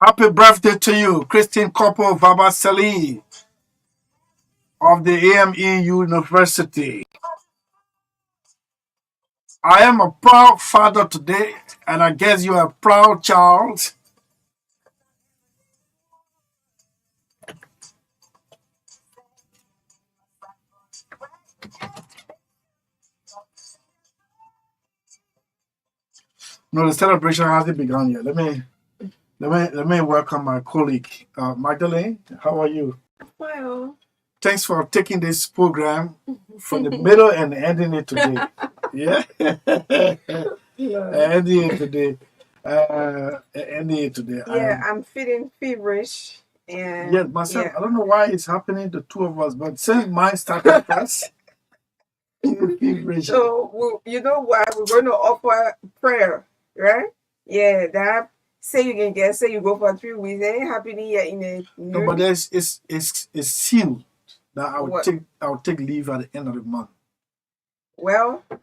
Happy birthday to you, Christine couple Baba Sellee of the AME University. I am a proud father today, and I guess you are a proud child. No, the celebration hasn't begun yet. Let me welcome my colleague, Magdalene. How are you? Well, Thanks for taking this program from the middle and ending it today. Yeah, ending it today. Ending it today. yeah, I'm feeling feverish, and Yes, myself. yeah. I don't know why it's happening to two of us, but since mine started first, feverish. So you know what? We're going to offer prayer, right? Yeah, that say you can get say you go for 3 weeks. It ain't happening yet in a No, but new it's sealed that what? I'll take leave at the end of the month. Well, I'm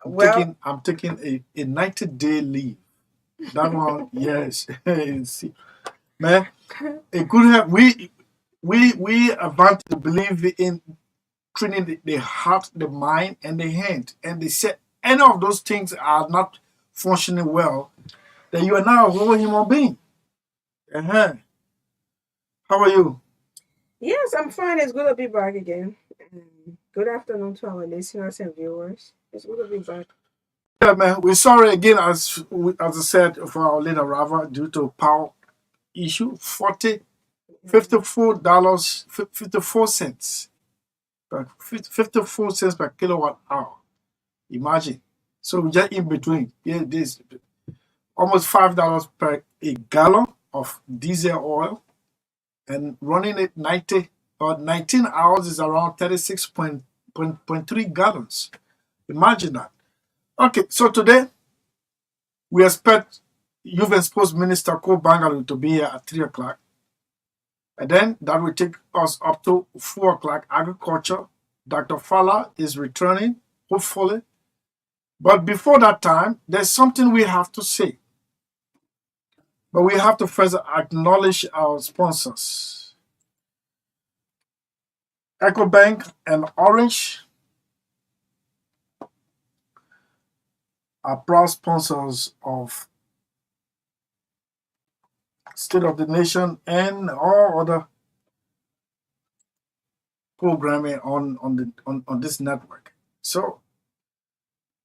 well, taking a 90-day leave. That one, yes. See, man, it could have we advance to believe in training the heart, the mind, and the hand. And they said any of those things are not functioning well, then you are now a whole human being. Uh-huh. How are you? yes, I'm fine. It's good to be back again. Good afternoon to our listeners and viewers. It's good to be back. Yeah, man. We're sorry again, as I said, for our little Rava due to power issue. 40 $54 54 cents. 54 cents per kilowatt hour. Imagine. So we just in between. Yeah, this almost $5 per a gallon of diesel oil, and running it 90 or 19 hours is around 36.3 gallons. Imagine that. Okay, so today we expect Youth and Sports Minister Ko Bangalu to be here at 3 o'clock. And then that will take us up to 4 o'clock. Agriculture. Dr. Fala is returning, hopefully. But before that time, there's something we have to say. But we have to first acknowledge our sponsors. EcoBank and Orange are proud sponsors of State of the Nation and all other programming on this network. So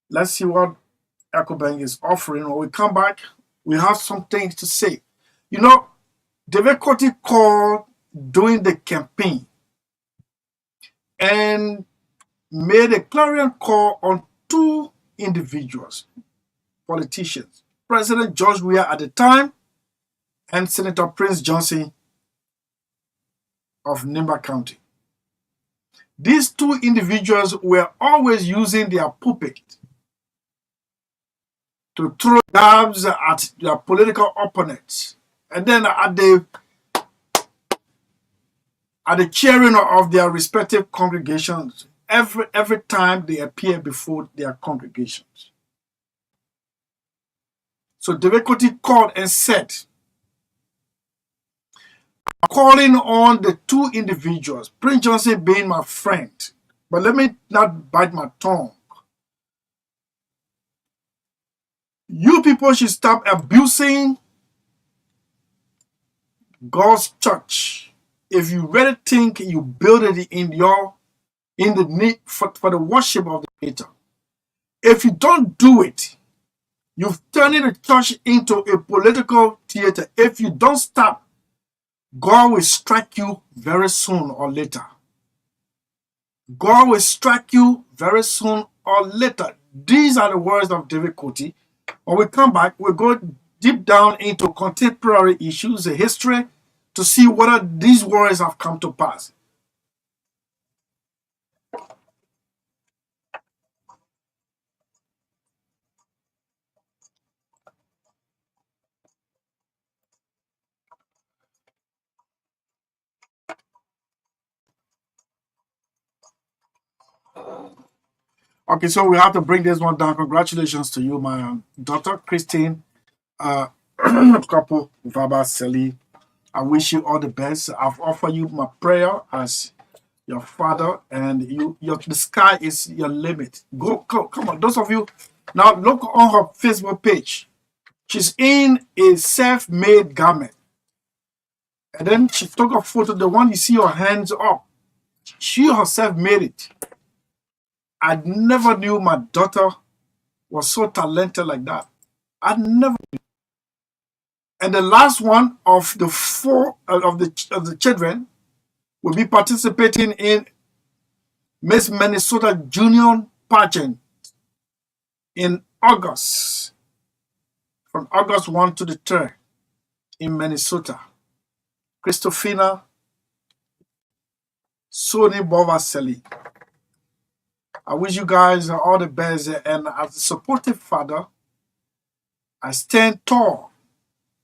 let's see what EcoBank is offering. When we come back, we have some things to say. You know, David Coty called during the campaign and made a clarion call on two individuals, politicians, President George Weah at the time and Senator Prince Johnson of Nimba County. These two individuals were always using their pulpit to throw jabs at their political opponents. And then at the cheering of their respective congregations, every time they appear before their congregations. So David Coty called and said, I'm calling on the two individuals, Prince Johnson being my friend, but let me not bite my tongue. You people should stop abusing God's church. If you really think you build it in the need for the worship of the Creator, if you don't do it, you've turned the church into a political theater. If you don't stop, God will strike you very soon or later. God will strike you very soon or later. These are the words of David Coty. When we come back, we'll go deep down into contemporary issues, the history, to see whether these words have come to pass. Okay, so we have to bring this one down. Congratulations to you, my daughter, Christine, uh, couple, Vaba Sellee. I wish you all the best. I've offered you my prayer as your father, and the sky is your limit. Go, come on. Those of you, now look on her Facebook page. She's in a self-made garment. And then she took a photo, the one you see her hands up. She herself made it. I never knew my daughter was so talented like that. I never. And the last one of the four of the children will be participating in Miss Minnesota Junior pageant in August, from August 1 to the 3rd in Minnesota. Christofina Sony Bova Sellee. I wish you guys all the best. And as a supportive father, I stand tall.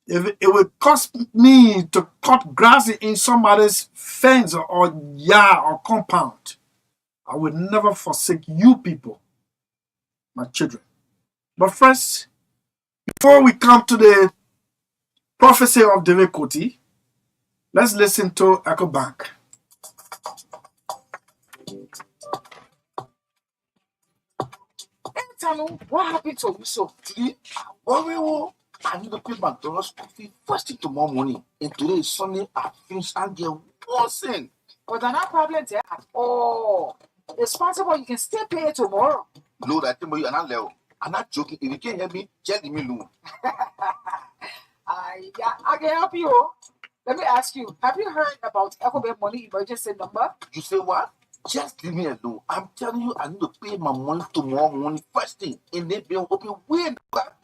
If it would cost me to cut grass in somebody's fence or yard or compound, I would never forsake you people, my children. But first, before we come to the prophecy of David Koti, let's listen to Echo Bank. Tano, what happened to you? So today, I need to pay McDonald's school fee first thing tomorrow morning. And today is Sunday. I finish and get one cent. But they're not problem there at all. It's possible you can still pay it tomorrow. No, that thing, but you are not level. I'm not joking. If you can't help me, just leave me alone. Yeah, I can help you. Let me ask you, have you heard about EcoBank money emergency number? You say what? Just leave me alone. I'm telling you, I need to pay my money tomorrow morning first thing. And then be open way.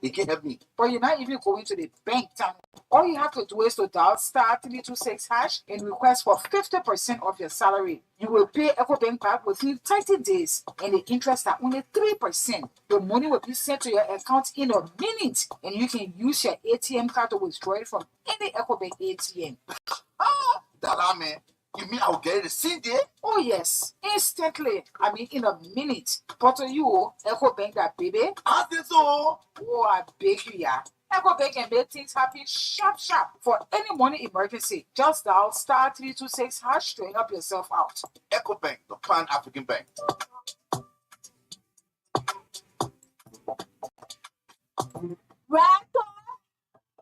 They can't help me. But you're not even going to the bank, Tom. All you have to do is to dial *326# and request for 50% of your salary. You will pay EcoBank back within 30 days, and the interest are only 3%. The money will be sent to your account in a minute, and you can use your ATM card to withdraw it from any EcoBank ATM. That man. You mean I'll get it the same day? Oh yes, instantly. I mean in a minute. But to you, EcoBank that baby. I think so. Oh, I beg you, yeah. EcoBank can make things happen sharp. For any money emergency, just dial *326# to help yourself out. EcoBank, the Pan African Bank. Right?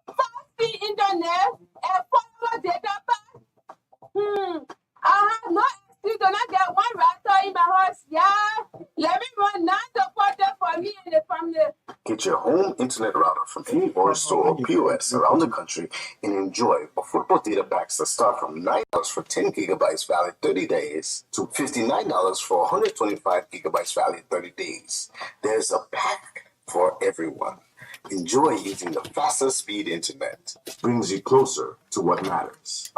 Fast internet and follow data pack. I have no excuse to not get one router in my house. Yeah. Let me run now to put it for me and the family. Get your home internet router from any Orange store or POS around the country and enjoy affordable data packs that start from $9 for 10 gigabytes valid 30 days to $59 for 125 gigabytes valid 30 days. There's a pack for everyone. Enjoy using the fastest speed internet. Brings you closer to what matters.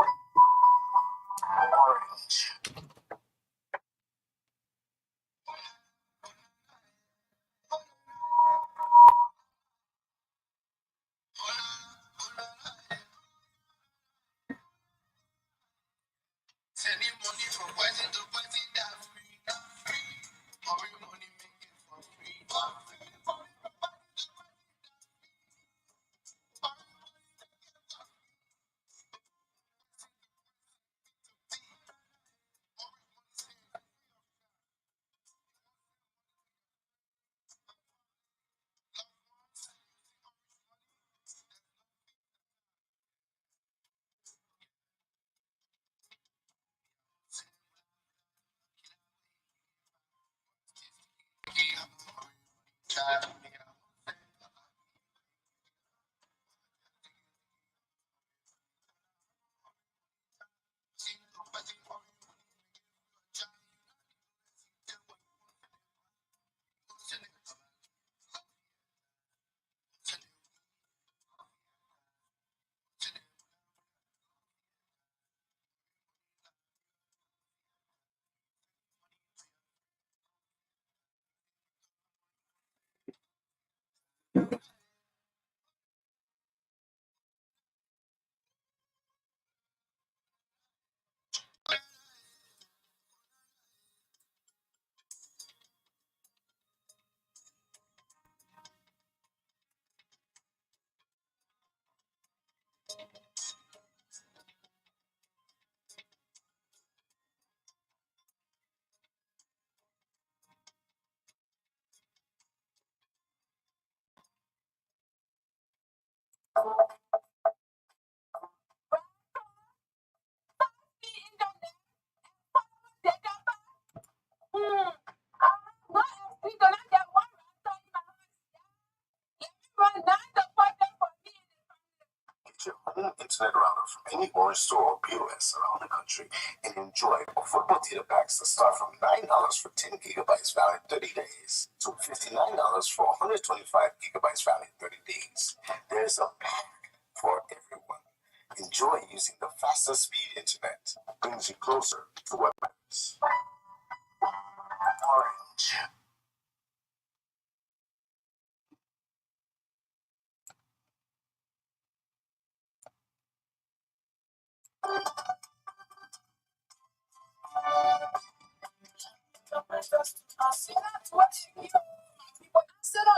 internet, data pack. I have no extra gonna get one router in my house. Let me run 9 appointment for me in the Get your home internet router from any Orange store or POS around the country and enjoy affordable data packs that start from $9 for 10 gigabytes valid 30 days to $59 for 125 gigabytes valid 30 days. There's a pack for everyone. Enjoy using the fastest speed internet. Brings you closer to what matters. Orange.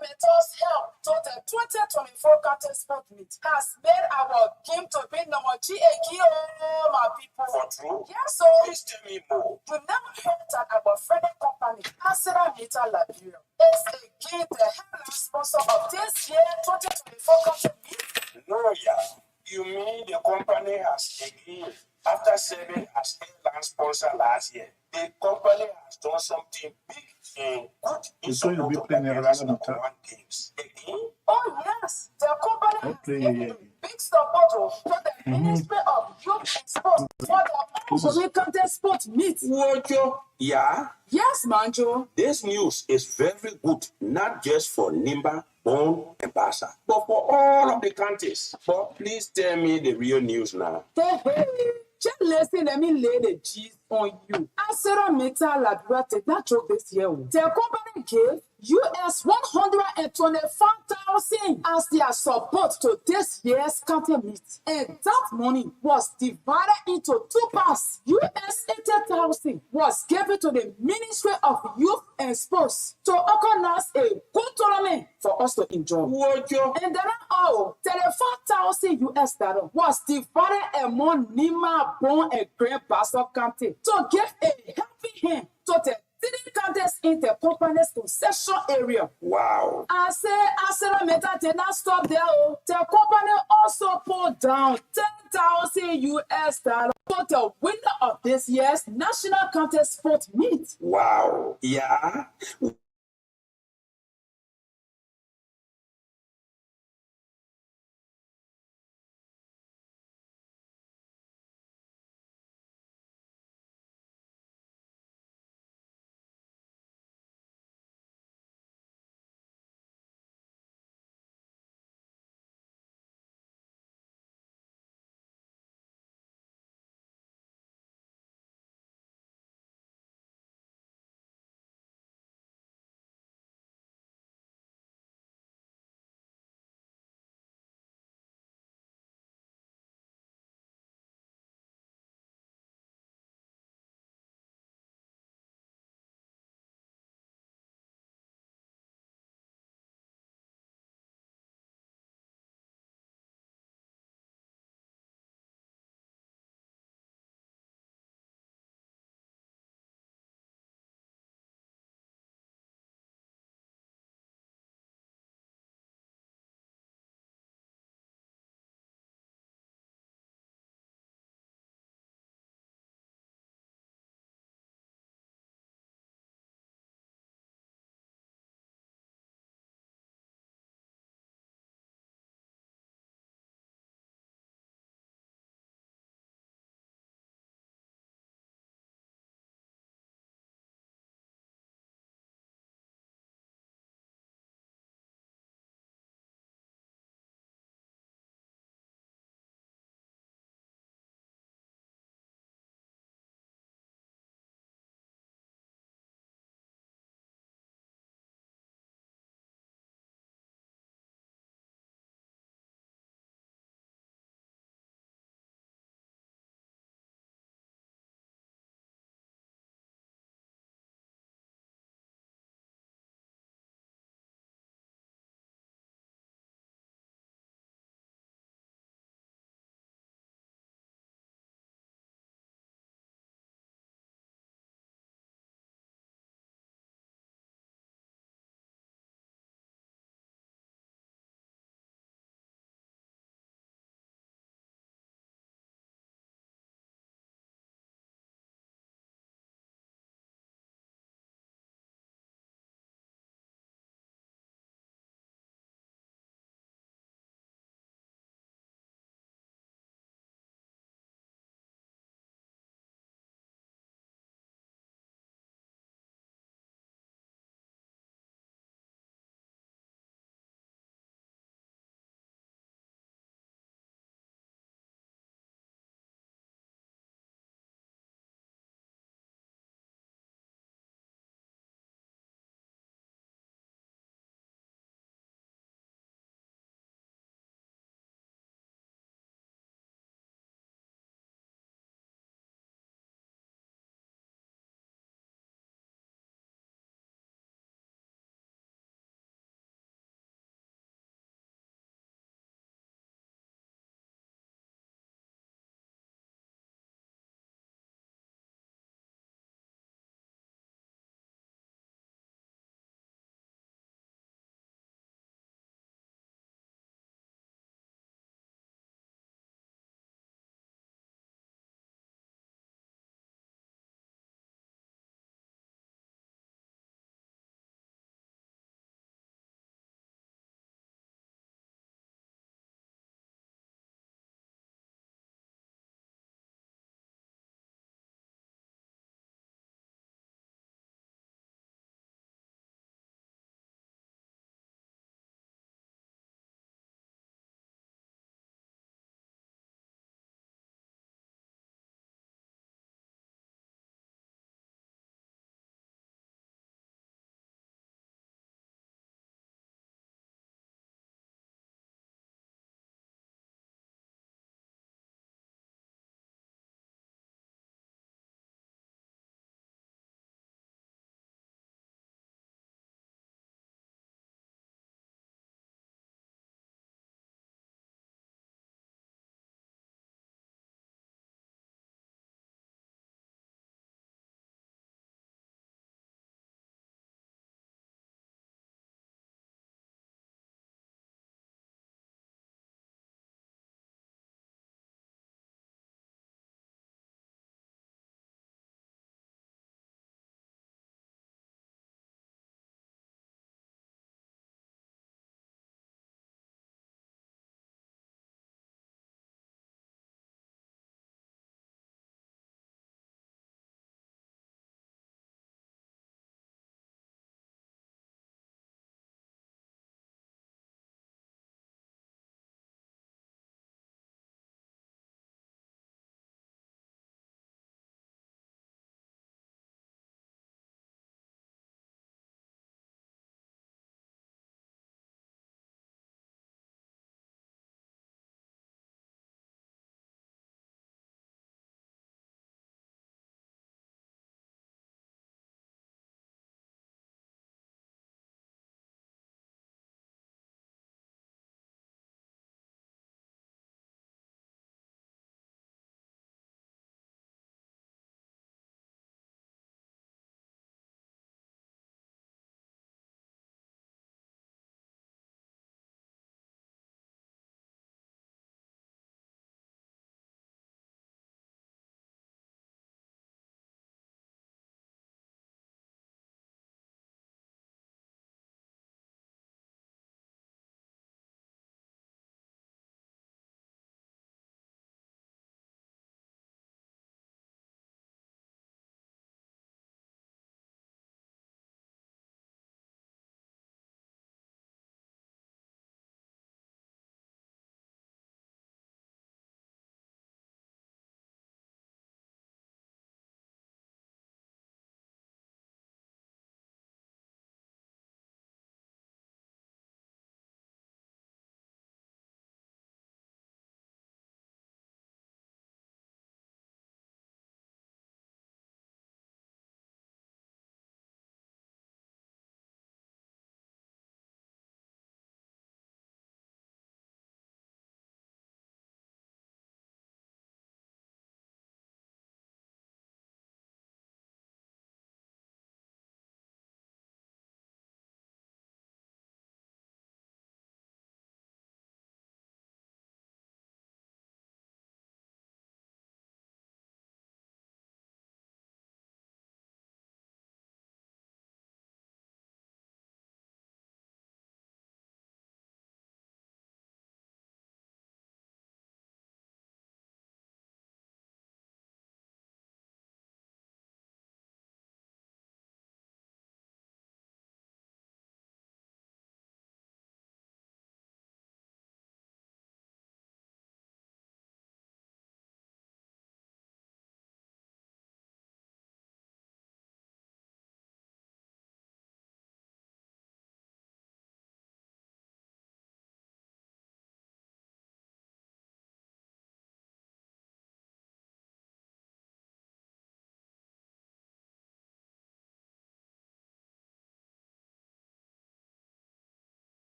Mentor's help to the 2024 Carter Sport Meet has made our game to be number G again, my people. For true? Yes, so Please tell me more. you never heard that our friend company, Arsenal Meter Liberia, is again the headline sponsor of this year 2024 Carter Meet. No, yeah. You mean the company has again, after serving as airline sponsor last year, the company has done something big and good in So you'll be support of playing Nigeria's another number time. one games. Again? Oh yes, the company has Okay, given yeah. big support to the Ministry of Youth and Sport for the upcoming Carter Sport Meet. Wojo, yeah. Yes, Manjo. This news is very good, not just for Nimba, Bon, and Basa, but for all of the countries. But please tell me the real news now. Hey, just listen, let me lay the G's on you. Asera Metal Liberia take that joke this year. The company gave US 124,000 as their support to this year's county meet. And that money was divided into two parts. US 80,000 was given to the Ministry of Youth and Sports to organize a good tournament for us to enjoy. Wojo, And then all, 34,000 US dollars was divided among Nima, Bon, and Grand Bassa County to give a helping hand to the three counties in the company's concession area. wow. I say Arsenal Meta did not stop there. The company also pulled down 10,000 US dollars to the winner of this year's National County Sport Meet. Wow. Yeah.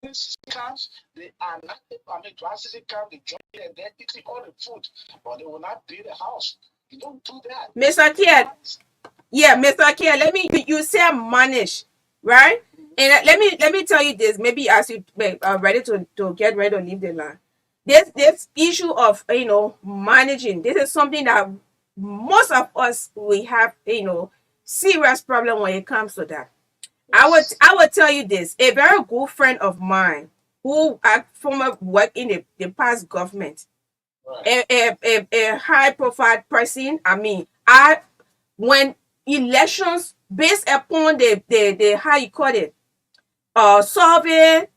camps, they are not, dry season camp, they join here and they're eating all the food, but they will not build a house. You don't do that. Mr. Kiet, yeah, Mr. Kiet, let me, you say manage, right? And let me tell you this, maybe as you ready to get ready to leave the line. This issue of managing, this is something that most of us we have serious problem when it comes to that. I would tell you this. A very good friend of mine who former work in the past government, a high profile person. I mean, when elections based upon the how you call it, survey,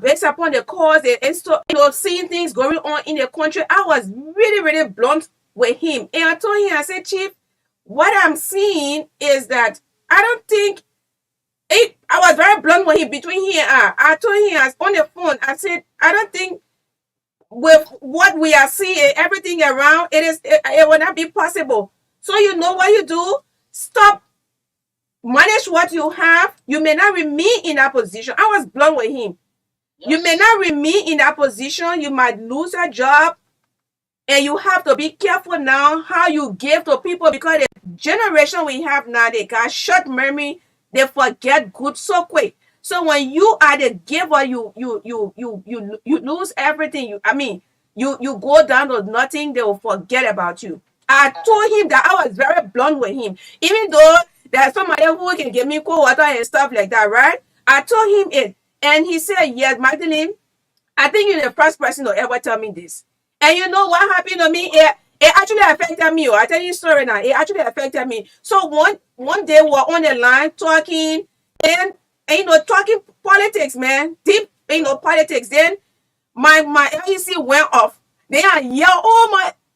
based upon the cause and so seeing things going on in the country, I was really really blunt with him, and I told him, I said, Chief, what I'm seeing is that I don't think I was very blunt with him between here and I told him as on the phone, I said, I don't think with what we are seeing, everything around, it will not be possible. So you know what you do? Stop, manage what you have. You may not remain in that position. I was blunt with him. Yes. You may not remain in that position. You might lose your job. And you have to be careful now how you give to people, because the generation we have now, they got short memory. They forget good so quick. So when you are the giver, you lose everything. You go down to nothing. They will forget about you. I told him that. I was very blunt with him, even though there's somebody who can give me cold water and stuff like that, right? I told him it, and he said, "Yes, Magdalene, I think you're the first person to ever tell me this." And you know what happened to me? It actually affected me. I tell you a story now. It actually affected me. So one day we were on the line talking and talking politics, man. Deep, politics. Then my LEC went off. Then I yelled,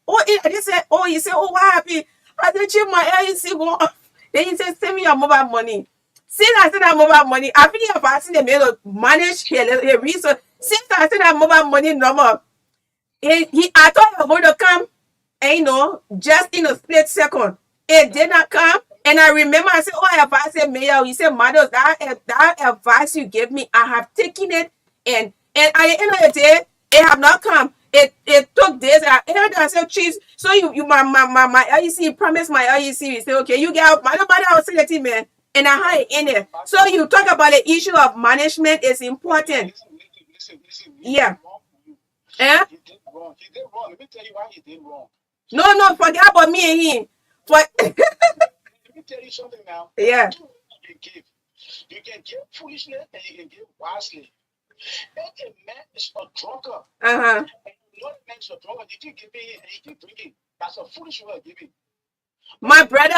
I just said, he said, what happened? I said, Chief, my LEC went off. Then he said, send me your mobile money. Since I sent that mobile money, I feel like I've seen them manage here research. Since I sent that mobile money number, I thought he was going to come, and just in a split second. It did not come. And I remember I said, I advised him, Mayor. He said, Madam, that advice you gave me, I have taken it. And at the end of the day, it have not come. It took days. I said, Chief, so my LEC promised my LEC. He said, okay, you get out. Nobody else said it, man. And I had it in there. So you talk about the issue of management is important. Listen, yeah. Eh? He did wrong. Let me tell you why he did wrong. No, forget about me and him. Let me tell you something now. Yeah. You can give foolishly and you can give wisely. If a man is a drunkard, and you know the man is a drunkard, you keep giving and you keep drinking. That's a foolish way of giving. My brother,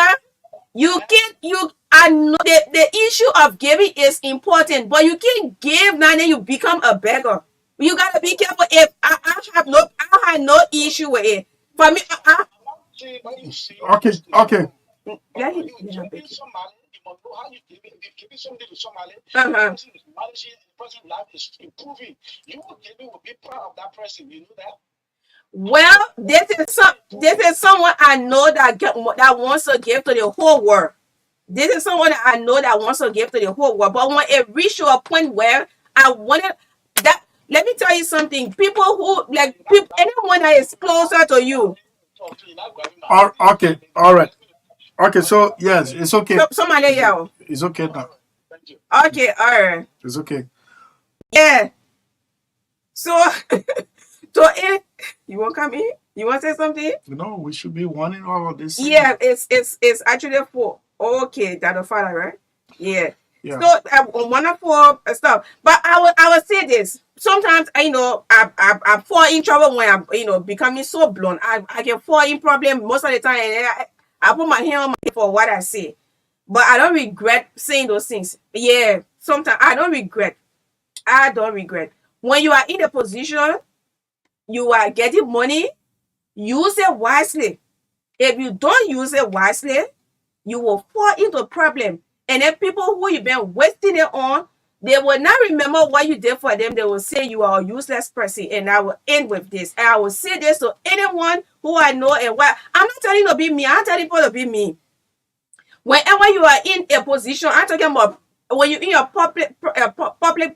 I know the issue of giving is important, but you can't give now and then you become a beggar. You gotta be careful. If I had no issue with it. For me, Okay. Yeah, you must know how you give it. If you give something to somebody, uh-huh. The person is managing, the person's life is improving. You will be proud of that person. You know that. Well, this is someone I know that wants to give to the whole world. This is someone that I know that wants to give to the whole world. But when it reached a point where I wanted that, let me tell you something. People who anyone that is closer to you. Okay, all right. Okay, so yes, it's okay. Somebody yell. It's okay now. Okay, all right. It's okay. Yeah. So, you want to come in? You want to say something? No, we should be wanting all of this. Yeah, it's actually for okay, that's the father, right? Yeah. So wonderful stuff. But I would say this. Sometimes I fall in trouble when I'm becoming so blunt. I can fall in problem most of the time, and I put my hand on my head for what I say. But I don't regret saying those things. Yeah, sometimes I don't regret. When you are in a position, you are getting money, use it wisely. If you don't use it wisely, you will fall into a problem. And then people who you've been wasting it on, they will not remember what you did for them. They will say you are a useless person. And I will end with this. And I will say this to anyone who I know and what. I'm not telling you to be me. I'm telling people to be me. Whenever you are in a position, I'm talking about when you in your public,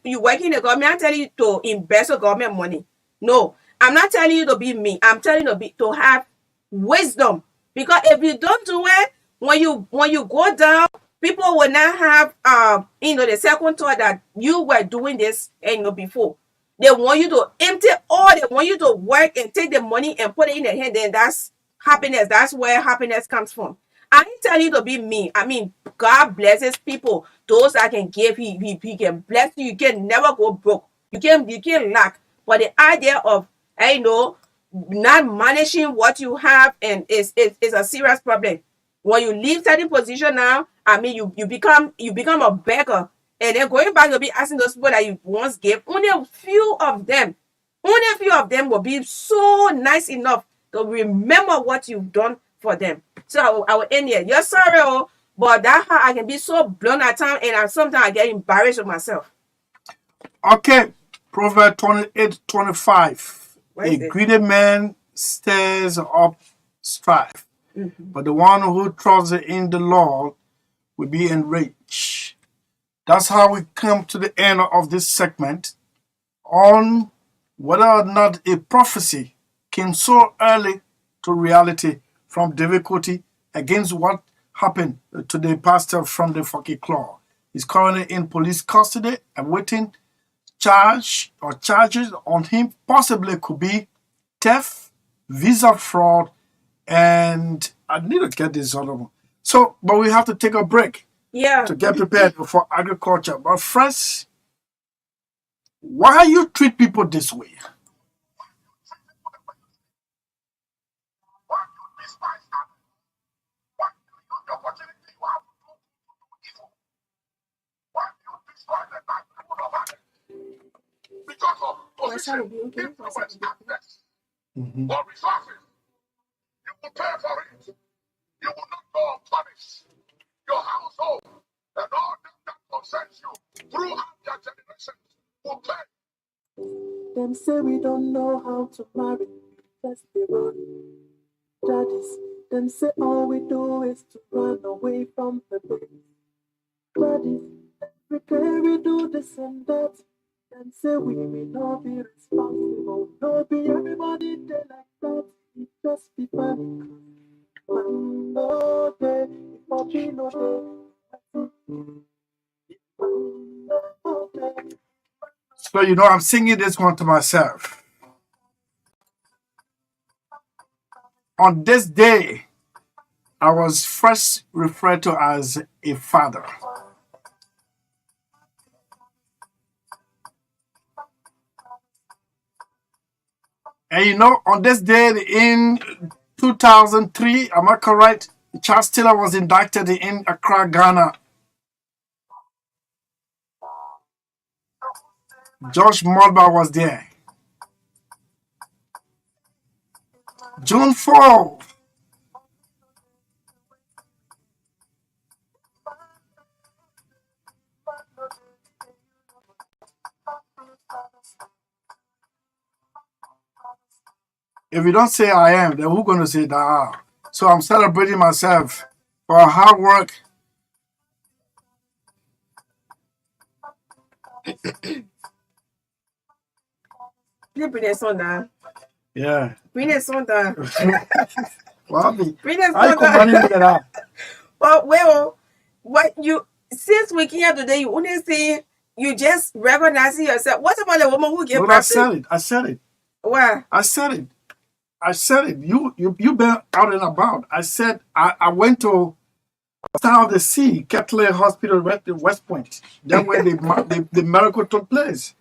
you work in the government, I'm telling you to invest your government money. No, I'm not telling you to be me. I'm telling you to have wisdom. Because if you don't do it, when you go down, people will not have the second thought that you were doing this before. They want you to empty all. They want you to work and take the money and put it in their hand. Then that's happiness. That's where happiness comes from. I ain't telling you to be me. I mean, God blesses people. Those that can give, he can bless you. You can never go broke. You can lack. But the idea of not managing what you have and is a serious problem. When you leave certain position now, I mean you become a beggar. And then going back, you'll be asking those people that you once gave. Only a few of them will be so nice enough to remember what you've done for them. So I will end here. You're sorry, but that's how I can be so blunt at times, and sometimes I get embarrassed with myself. Okay, Proverbs 28:25. What A is it? greedy man stirs up strife, but the one who trusts in the Lord will be enraged. That's how we come to the end of this segment on whether or not a prophecy came so early to reality from difficulty against what happened to the pastor from the Fucky Claw. He's currently in police custody, awaiting charges on him. Possibly could be theft, visa fraud, and I need to get this other one. So, but we have to take a break Yeah. to get prepared for agriculture. But first, why you treat people this way? Because of What's that? position, influence, access, Mhm. or resources, you will pay for it. You will not go unpunished. Your household and all that concerns you throughout your generations will pay. Them say we don't know how to marry. Let's be run. Daddies, them say all we do is to run away from the pain. Daddies, every day we do this and that. Them say we may not be responsible. No be everybody there like that. It just be funny. Man, no day, if I be no day. Man, no day. So I'm singing this one to myself. On this day, I was first referred to as a father. And on this day in 2003, am I correct? Charles Taylor was inducted in Accra, Ghana. George Mulber was there. June 4. If you don't say I am, then who's going to say that? So I'm celebrating myself for hard work. You bring that song down. Yeah. Bring that song down. Well, Bring that I song commanding down. me that. Well, what you since we came here today, you only see you just recognizing yourself. What about the woman who gave But I birth to said it. I said it. Why? I said it. I said it. You been out and about. I said I went to Town of the Sea, Catholic Hospital, West Point. Then where the miracle took place.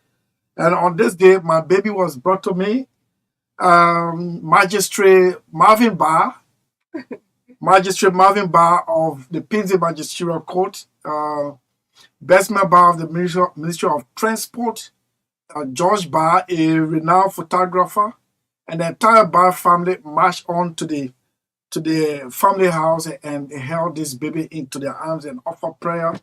And on this day, my baby was brought to me. Magistrate Marvin Barr of the Pinzi Magisterial Court, best member of the Ministry of Transport, George Barr, a renowned photographer, and the entire Barr family marched on to the family house and held this baby into their arms and offered prayer.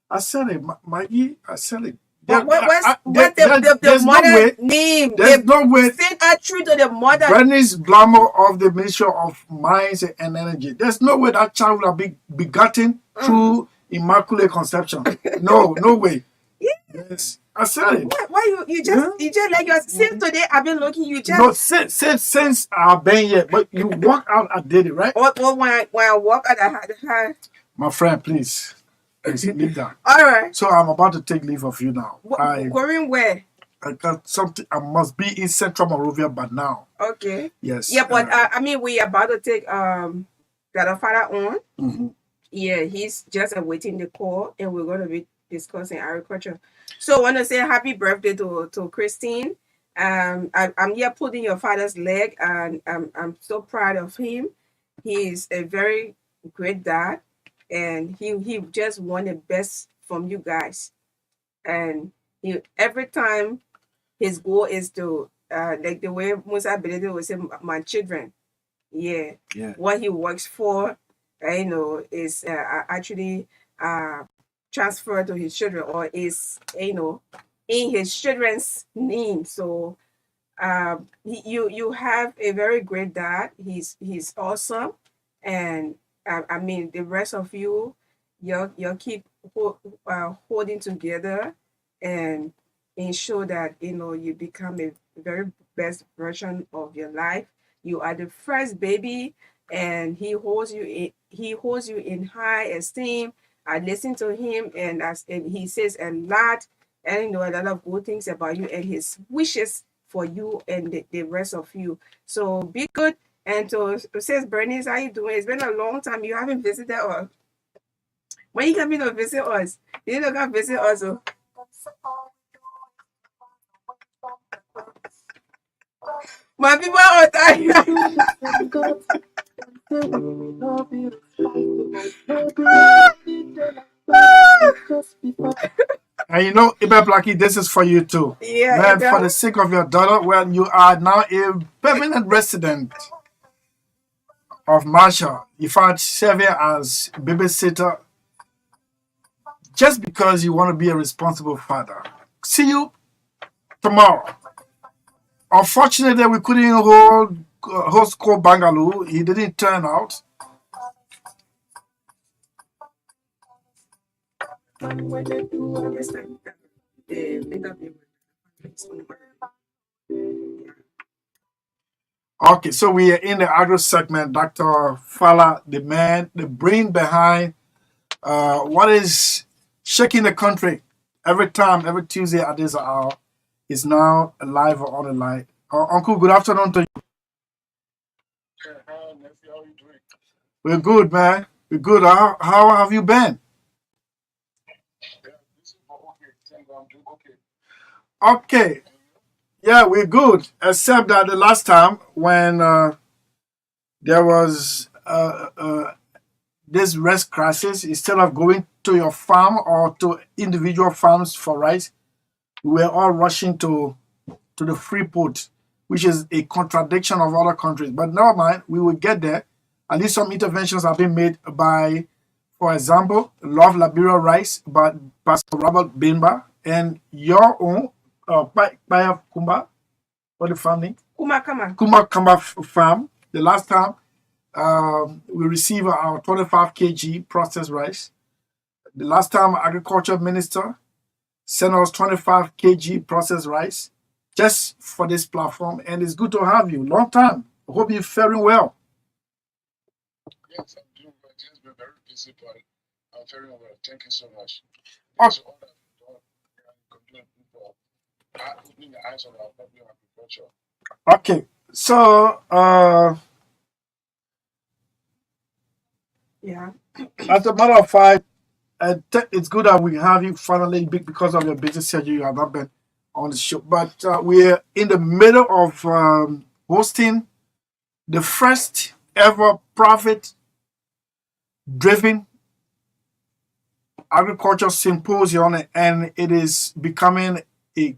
I said it, Maggie. I said it. What's There's no mother's way. name? There's no way. Send her through to the mother. Bernice Blamo of the Ministry of Mines and Energy. There's no way that child will be begotten through Immaculate conception. No way. Yes, I said it. Why you just like your since today I've been looking, you just No, since I've been here, but you walk out, I did it, right? or when I walk out, I had My friend, please leave that. all right. So I'm about to take leave of you now. Going where? I got something. I must be in Central Monrovia, but now. Okay. Yes. Yeah, but I mean, we about to take the other father on. Mm-hmm. Yeah, he's just awaiting the call, and we're going to be discussing agriculture. So I want to say happy birthday to Christine. I'm here pulling your father's leg, and I'm so proud of him. He's a very great dad, and he just want the best from you guys. And every time his goal is to like the way Musa Belede would say, my children. Yeah. What he works for, is actually transferred to his children, or is in his children's name. So you have a very great dad. He's awesome, and I mean the rest of you keep holding together and ensure that you become a very best version of your life. You are the first baby, and he holds you in high esteem. I listen to him, and he says a lot, and a lot of good things about you and his wishes for you and the rest of you. So be good. And to says Bernice, how you doing? It's been a long time. You haven't visited us. When you coming to visit us? You need to come visit us. My people are tired. And Ibe Blackie, this is for you too. Yeah. Man, for the sake of your daughter, well, you are now a permanent resident of Marshall. In fact, serving as babysitter just because you want to be a responsible father. See you tomorrow. Unfortunately, we couldn't host Ko Bangalore. He didn't turn out. Okay, so we are in the agro segment. Dr. Fala, the man, the brain behind what is shaking the country every Tuesday at this hour, is now live or on the line. Uncle, good afternoon to you. Yeah, hi, nephew, how are you doing? We're good, man. We're good. How have you been? Yeah, this is okay. Thank God I'm doing okay. Okay. Yeah, we're good. Except that the last time when there was this rice crisis, instead of going to your farm or to individual farms for rice, we were all rushing to the free port, which is a contradiction of other countries. But never mind, we will get there. At least some interventions have been made by, for example, Love Liberia Rice by Pastor Robert Bimba, and your own Paya Kumba, what the farm name? Kumakamba farm. The last time we received our 25 kg processed rice. The last time agriculture minister sent us 25 kg processed rice just for this platform, and it's good to have you. Long time. I hope you're faring well. Yes, I'm doing well. Just been very busy, but I'm very well. Thank you so much. Oh. That's all that you've done. Complete people opening the eyes of our public agriculture. Okay, so Yeah. as a matter of fact, it's good that we have you finally because of your busy schedule. You have not been on the show, but we're in the middle of hosting the first ever profit-driven agriculture symposium, and it is becoming a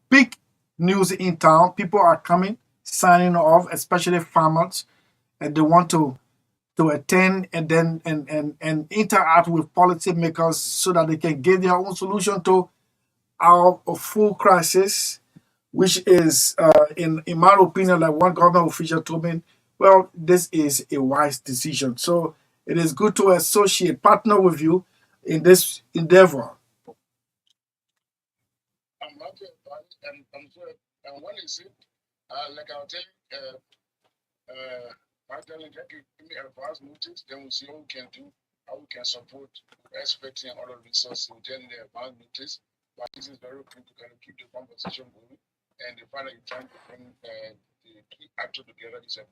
big news in town. People are coming, signing off, especially farmers, and they want to attend and then and interact with policymakers so that they can give their own solution to our food crisis, which is, in my opinion, like one government official told me, well, this is a wise decision. So It is good to associate, partner with you in this endeavor. I'm happy about it, and I'm good. And when is it? Like I'll tell you, Magdalene, give me advance notice, then we'll see what we can do, how we can support experts and other resources within the advance notice. But this is very good to kind of keep the conversation going. And the fact that you're trying to bring the key actor together is a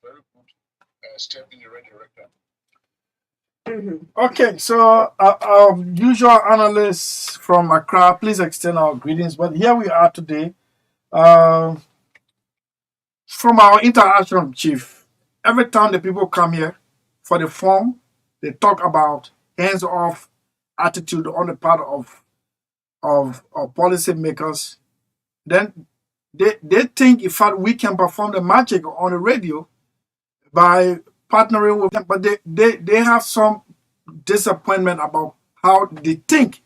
very good step in the right direction. Okay, so our usual analysts from Accra, please extend our greetings. But here we are today. Um, from our interaction chief, every time the people come here for the forum, they talk about hands-off attitude on the part of policymakers. Then they think in fact we can perform the magic on the radio by partnering with them, but they have some disappointment about how they think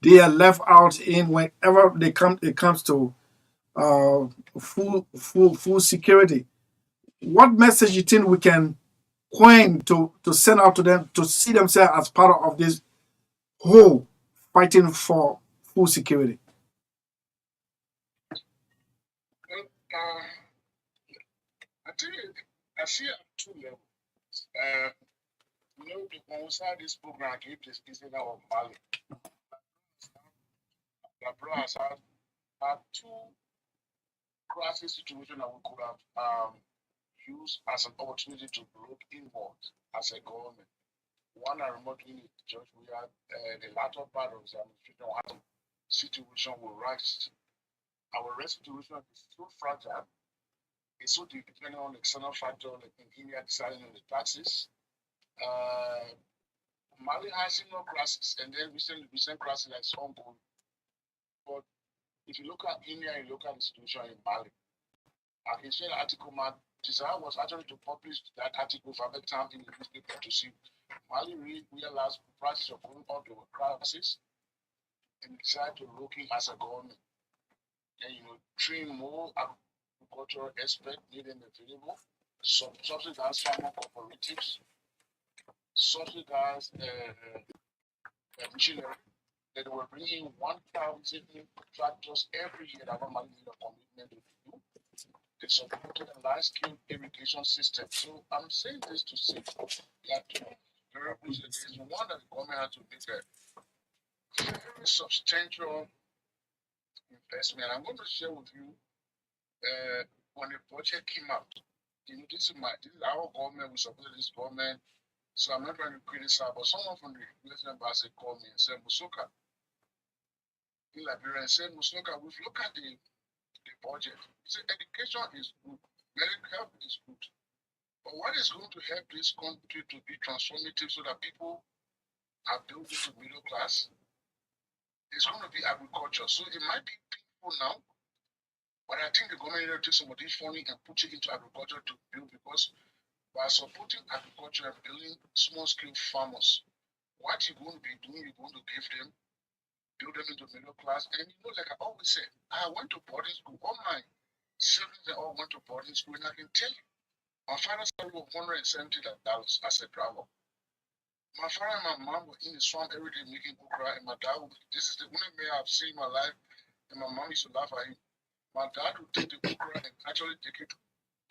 they are left out in whenever it comes to uh, full security. What message you think we can coin to send out to them to see themselves as part of this whole fighting for full security? Well, I tell you, I see at two levels. When we started this program, I gave this incident of Mali. The brother has had two crisis situations that we could have used as an opportunity to look inward as a government. One, I remember doing it, George, we had the latter part of the administration had a situation with rights. Our rights situation is so fragile, it's so dependent on external factors like in India deciding on the taxes. Mali has similar crisis, and then recent crisis that's ongoing. But if you look at India, you look at the situation in Mali. I can share the article. My desire was actually to publish that article for the time in the newspaper to see Mali realized the prices of going up the crisis and decided to looking as a government and train more agricultural experts needing available, subsidize farmer cooperatives, subsidize machinery. They were bringing 1,000 tractors every year that Mali made a commitment to do. They supported a large-scale irrigation system. So I'm saying this to say that there is one that the government had to make a very substantial investment. I'm going to share with you when the budget came out. This is our government. We supported this government. So I'm not trying to criticize, but someone from the US embassy called me and said, Musoka, in Liberia, and said, Musoka, we've looked at the budget. He said, education is good, medical health is good. But what is going to help this country to be transformative so that people are built into middle class? It's going to be agriculture. So it might be painful now, but I think the government needs to take some of this funding and put it into agriculture to build, because by supporting agriculture and building small-scale farmers, what you're going to be doing, you're going to build them into middle class. And like I always say, I went to boarding school. All my siblings they all went to boarding school, and I can tell you, my father's salary was $170 as a driver. My father and my mom were in the swamp every day making okra, and my dad this is the only man I've seen in my life, and my mom used to laugh at him. My dad would take the okra and actually take it to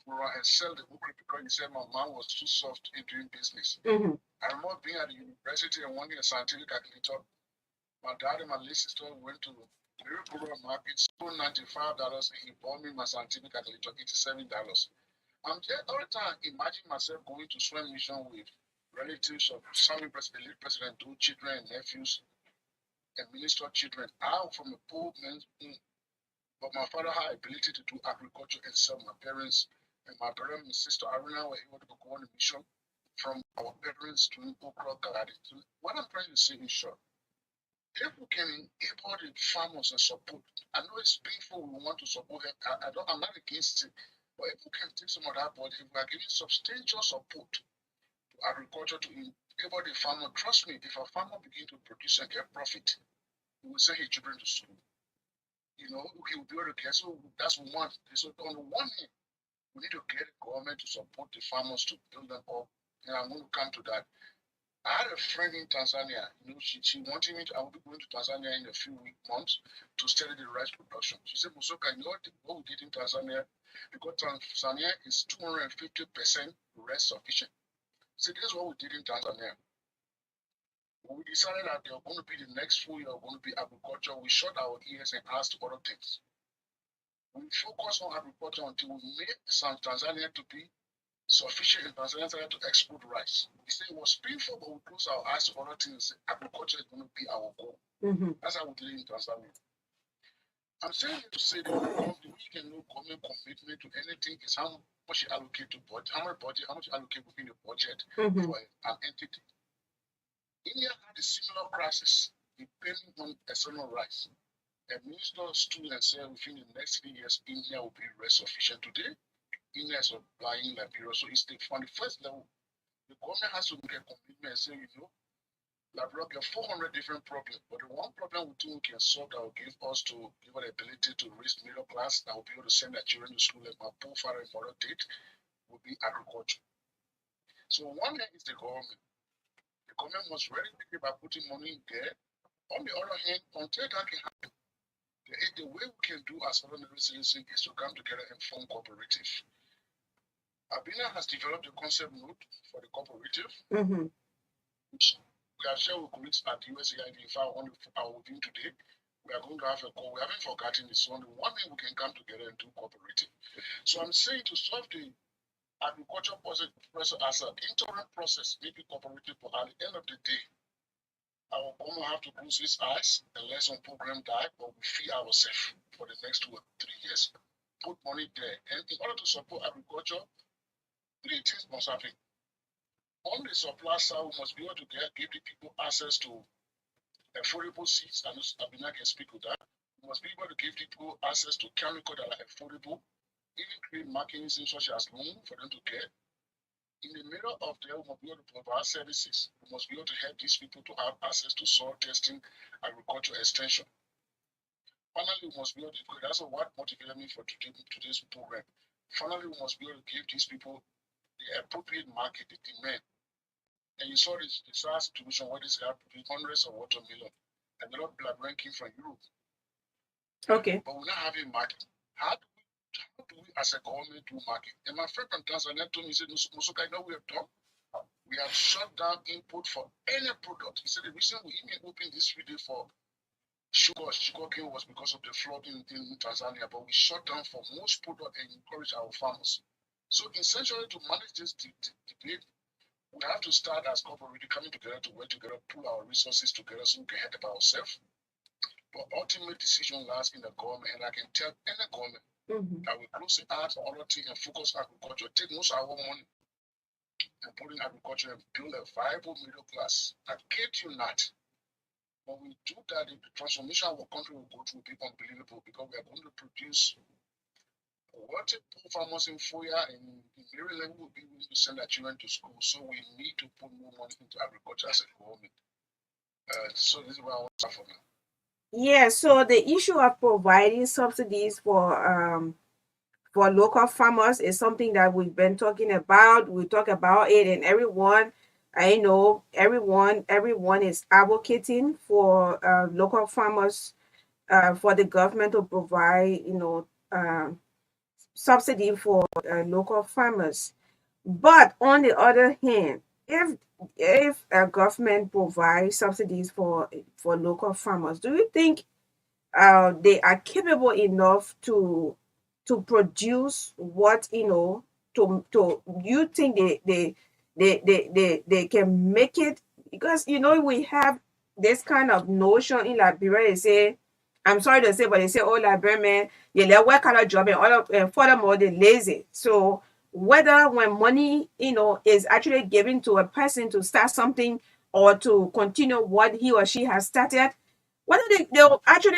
okra and sell the okra because he said my mom was too soft in doing business. Mm-hmm. I remember being at the university and wanting a scientific calculator. My dad and my little sister went to the Okra market, spent $95, and he bought me my scientific calculator, $87. I'm there all the time. Imagine myself going to swim mission with relatives of Sami President, President, two children and nephews, and minister children. I'm from a poor man's home, but my father had ability to do agriculture and sell. My parents and my sister Aruna were able to go on a mission from our parents to okra garden. So what I'm trying to say in short, if we can enable the farmers and support, I know it's painful, we want to support them. I'm not against it, but if we can take some of that, but if we are giving substantial support to agriculture to enable the farmer, trust me, if a farmer begin to produce and get profit, he will send his children to school. He will be able to get. So that's one. So on the one hand, we need to get the government to support the farmers to build them up and I'm going to come to that. I had a friend in Tanzania. She wanted me to. I will be going to Tanzania in a few months to study the rice production. She said, Musoka, you know what we did in Tanzania? Because Tanzania is 250% rice sufficient. So this is what we did in Tanzania. When we decided that they were going to be the next 4 years going to be agriculture, we shut our ears and asked other things. We focused on agriculture until we made Tanzania to be sufficient in Tanzania to export rice. We said it was painful, but we closed our eyes to other things. Agriculture is going to be our goal. That's how we did it in Tanzania. I'm saying it to say that the way you can know government commitment to anything is how much you allocate to budget, how much you allocate within the budget for an entity. India had a similar crisis depending on external rice. A minister stood and said within the next 3 years, India will be rice sufficient. Today, India is supplying Liberia. So it's on the first level, the government has to make a commitment and say, Liberia got 400 different problems, but the one problem we think we can solve that will give us the ability to raise middle class, that will be able to send their children to school like my poor father and mother did, will be agriculture. So one hand is the government. The government must really think about putting money in there. On the other hand, until that can happen, the way we can do as ordinary citizens is to come together and form cooperative. Abina has developed a concept note for the cooperative, which we are sure we could reach at USAID. In fact, on our meeting today, we are going to have a call. We haven't forgotten this one. One thing we can come together and do cooperative. So I'm saying to solve the agriculture process as an interim process, maybe cooperative, but at the end of the day, our government have to close its eyes and let some program die, but we feed ourselves for the next 2 or 3 years. Put money there. And in order to support agriculture, 3 things must happen. On the supply side, we must be able to give the people access to affordable seeds. And Abina can speak with that. We must be able to give people access to chemicals that are affordable, even create mechanisms such as loan for them to get. In the middle of there, we must be able to provide services. We must be able to help these people to have access to soil testing, agriculture extension. Finally, we must be able to, that's what motivated me for today's program. Finally, we must be able to give these people the appropriate market, the demand. And you saw the Saah situation where this guy produced hundreds of watermelon, and a lot of blood came from Europe. Okay. But we're not having market. How do we as a government do market? And my friend from Tanzania told me, he said, Musoka, you know we have done? We have shut down import for any product. He said the reason we even opened this video for sugarcane was because of the flood in Tanzania, but we shut down for most product and encourage our farmers. So essentially to manage this debate, we have to start as corporate coming together to work together, pull our resources together so we can help ourselves. But ultimate decision lies in the government, and I can tell any government that we close the eyes on other things and focus agriculture, take most of our money and put in agriculture and build a viable middle class. I kid you not. When we do that, the transformation our country will go through will be unbelievable because we are going to produce what poor farmers in Foya and in Maryland will be willing to send their children to school. So we need to put more money into agriculture as a government. So this is what I want to say for now. Yeah, so the issue of providing subsidies for local farmers is something that we've been talking about. We talk about it, and everyone, I know everyone is advocating for local farmers, for the government to provide, subsidy for local farmers. But on the other hand, if a government provides subsidies for local farmers, do you think they are capable enough to produce what to you think they can make it? Because we have this kind of notion in Liberia. They say, I'm sorry to say, but they say, oh, Liberian men, they let white collar job and furthermore they're lazy. So whether when money is actually given to a person to start something or to continue what he or she has started, whether they'll actually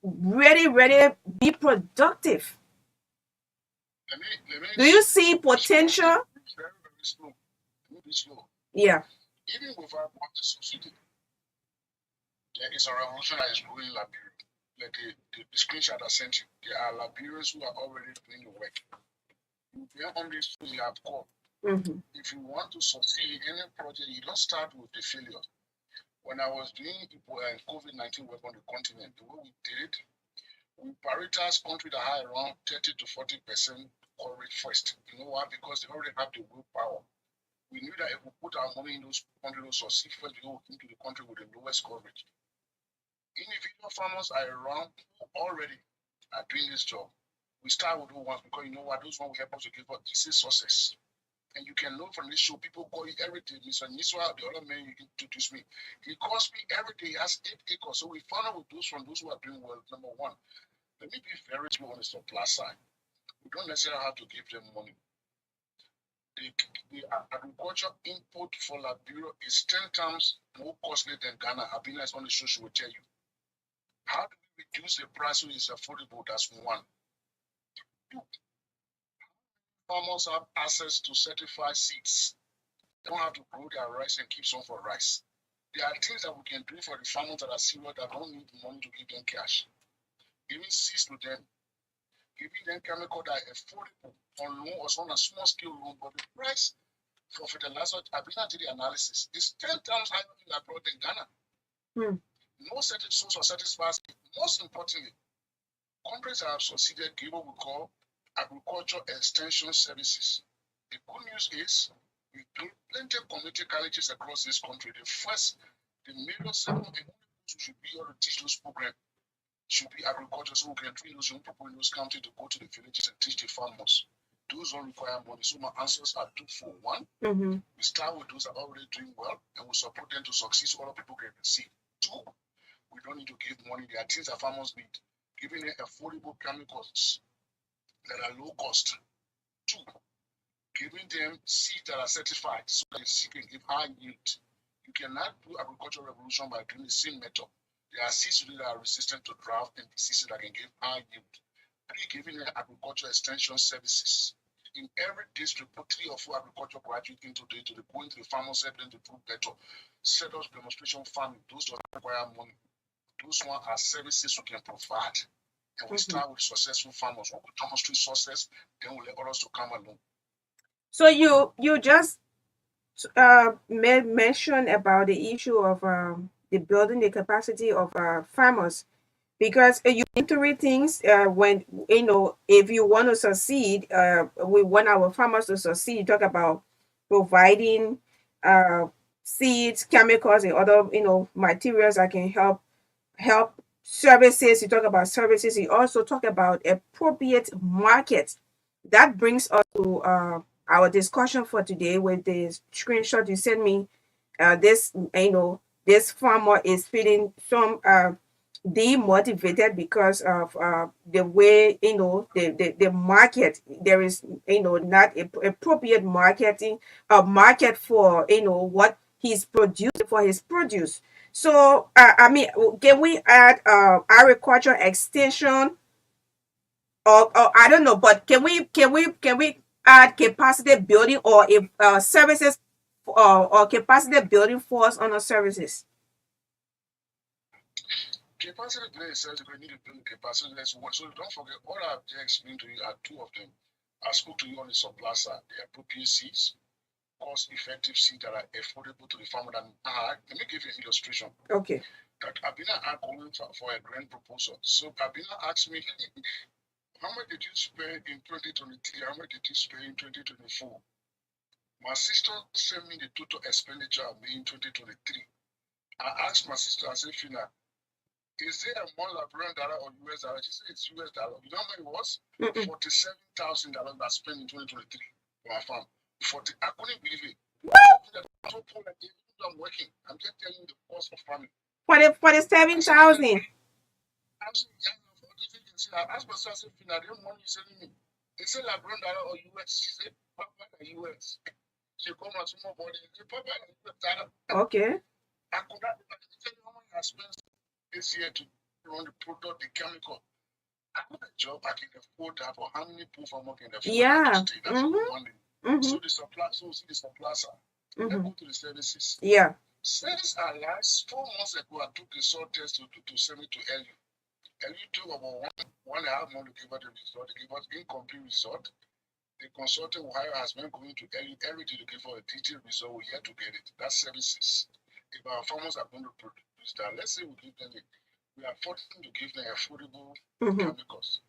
really be productive. Do you see potential? Very, very slow. Very slow. Yeah. Even without much subsidy, there is a revolution that is growing in Liberia. Like the screenshot I sent you, there are Liberians who are already doing the work. On this, you have called. Mm-hmm. If you want to succeed in any project, you don't start with the failure. When I was doing COVID-19 work on the continent, the way we did it, we prioritize countries that have around 30 to 40% coverage first. You know why? Because they already have the willpower. We knew that if we put our money in those countries to succeed first, we go into the country with the lowest coverage. Individual farmers are around who already are doing this job. We start with those ones because you know what? Those ones will help us to give us easy success. And you can know from this show, people call you every day. Mr. Niswa, the other man you introduced me, he calls me every day. He has 8 acres. So we found out with those from those who are doing well. Number one, let me be very clear on the supply side. We don't necessarily have to give them money. The agriculture input for Liberia is 10 times more costly than Ghana. Abina is on the show, she will tell you. How do we reduce the price so it's affordable? That's one. Two, farmers have access to certified seeds. They don't have to grow their rice and keep some for rice. There are things that we can do for the farmers that are serious that don't need money to give them cash. Giving seeds to them, giving them chemical that are affordable on loan or on a small scale loan, but the price for fertilizer, I've been did the analysis, is 10 times higher abroad than Ghana. Hmm. No certain source or satisfies. Most importantly, countries that have succeeded give what we call agriculture extension services. The good news is we built plenty of community colleges across this country. The major segment who should be able to teach those programs should be agriculture, so we can train those young people in those counties to go to the villages and teach the farmers. Those don't require money. So my answers are 2 for 1. Mm-hmm. We start with those that are already doing well and we support them to succeed so other people can see. 2, we don't need to give money. There are things that farmers need. Giving them affordable chemicals that are low cost. 2, giving them seeds that are certified so that the seed can give high yield. You cannot do agricultural revolution by doing the same method. There are seeds that are resistant to drought and diseases that can give high yield. 3, giving them agricultural extension services. In every district, put 3 or 4 agriculture graduates into the go into the farmers, help them to do better. Set up demonstration farming. Those don't require money. Those ones are services we can provide. And we start with successful farmers. When we demonstrate success, then we let others to come along. So you just mention about the issue of the building the capacity of farmers, because you need to read things when if you want to succeed, we want our farmers to succeed. You talk about providing uh, seeds, chemicals, and other materials that can help services. You talk about services. You also talk about appropriate market. That brings us to our discussion for today with the screenshot you sent me. This farmer is feeling some demotivated because of the way the market. There is not appropriate marketing market for what he's producing for his produce. So I mean, can we add agriculture extension, or I don't know, but can we add capacity building, or if services or capacity building falls under services? Capacity building says we need to build capacity. So don't forget, all I've just explained to you are 2 of them. I spoke to you on the supply side, the appropriate seeds, cost-effective seeds that are affordable to the farmer. Let me give you an illustration. Okay. That Abina are calling for a grant proposal. So Abina asked me, how much did you spend in 2023? How much did you spend in 2024? My sister sent me the total expenditure I made in 2023. I asked my sister, I said, Fina, is there a more Liberian dollar or US dollar? She said it's US dollar. You know how much it was? $47,000 I spent in 2023 for my farm. I couldn't believe it. I'm working. I'm just telling you the cost of farming. 47,000. I asked my sister, I said, Fina, the money you sending me? They said Liberian dollar or US. She said, Papa, US. She called my small body. She said, Papa, US dollar. Okay. I could not tell you how much I spent this year to run the product, the chemical. I got a job, I can afford that, but how many people farmers can afford that? That's one thing. So the supply, see the supply side. Let's go to the services. Yeah. Since I last 4 months ago, I took the soil test to send it to LU. LU took about 1.5 months to give us the result. They gave us incomplete result. The consultant wire has been going to every to get for a detailed result. We have to get it. That's services. If our farmers are going to produce that, let's say we give them we are forcing to give them affordable chemicals.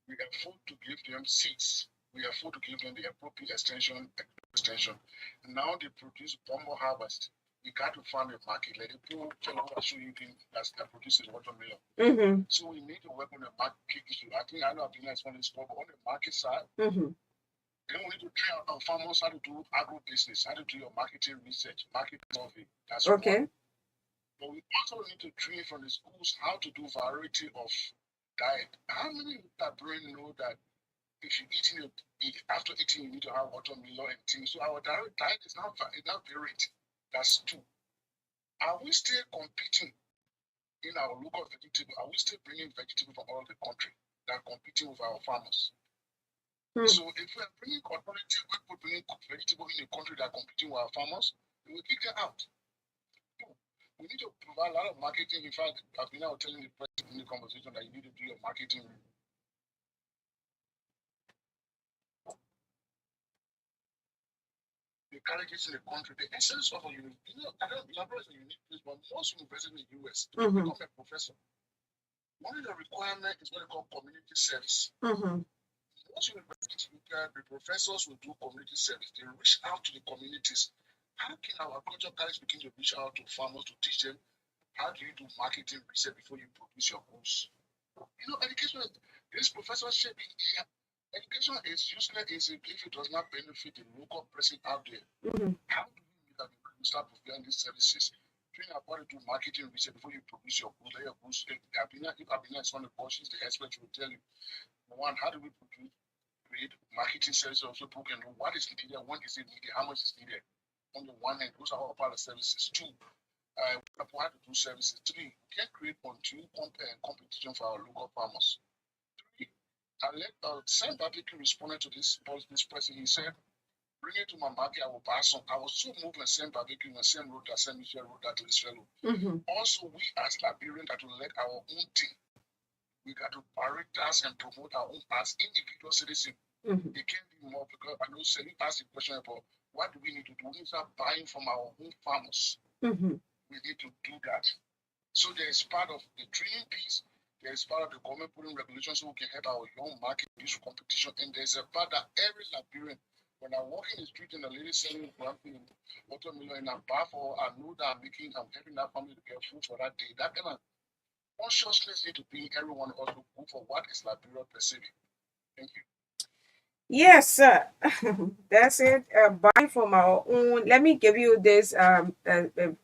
We are forced to give them seeds. We are forced to give them the appropriate extension. And now they produce bumble harvest. We got to find a market. Like the people show you that's that produces watermelon. So we need to work on the market issue. I think I know I've been explaining this, but on the market side, then we need to train our farmers how to do agro business, how to do your marketing research, market survey. That's Okay. one. But we also need to train from the schools how to do variety of diet. How many Liberians know that if you after eating you need to have watermelon and things? So our diet is not varied. That's two. Are we still competing in our local vegetable? Are we still bringing vegetables from all the country that are competing with our farmers? So if we are bringing alternative, we're bringing vegetable in the country that are competing with our farmers, we will kick them out. We need to provide a lot of marketing. In fact, I've been now telling the president in the conversation that you need to do your marketing. The colleges in the country, the essence of a university, I don't know, is a unique place, but most universities in the US, to become a professor, one of the requirements is what they call community service. Most universities, the professors will do community service. They reach out to the communities. How can our agricultural college begin to reach out to farmers to teach them how do you do marketing research before you produce your goods? Education, this professorship, education is useless if it does not benefit the local person out there. How do you start providing these services? Train our body to do marketing research before you produce your goods. Let your goods. If Abina is one of the questions, the experts will tell you. One, how do we create marketing services also people can know what is needed, when is it needed, how much is needed. On the one hand, those are all part of services. Two, we have to do services. Three, we can create undue competition for our local farmers. Three, I let Sam Barbecue responded to this person. He said, bring it to my market, I will buy some. I was so moved when Sam Barbecue and Sam wrote that, Sam Michel wrote that to this fellow. Also, we as Liberians got to let our own team. We got to prioritize and promote our own as individual citizens. It can't be more because I know Sellee asked the question about what do we need to do? We need to start buying from our own farmers. We need to do that. So there is part of the training piece, there is part of the government putting regulations so we can help our young market use competition, and there's a part that every Liberian, when I walk in the street and the lady selling watermelon and I buy for her, I know that I'm helping that family to get food for that day. That kind of consciousness need to be everyone also go for what is Liberia perceiving. Thank you. Yes, sir. That's it. Buying from our own. Let me give you this a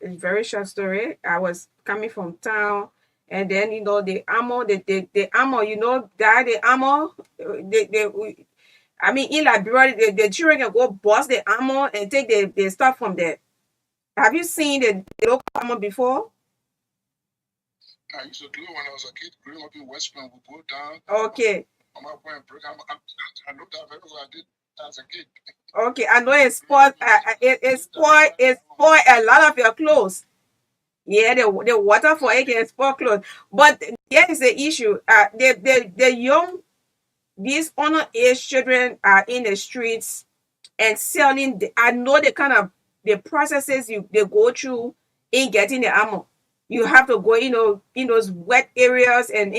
very short story. I was coming from town, and then the ammo, the ammo, the ammo, I mean, in Liberia, the children can go bust the ammo and take the stuff from there. Have you seen the local ammo before? I used to do it when I was a kid, growing up in West Point. We go down. Okay. I know that very well. I did as a kid. Okay, I know it spoiled a lot of your clothes. Yeah, the water for it can spoil clothes. But here is the issue. The young, these underage children are in the streets and selling. I know the kind of the processes they go through in getting the ammo. You have to go, in those wet areas and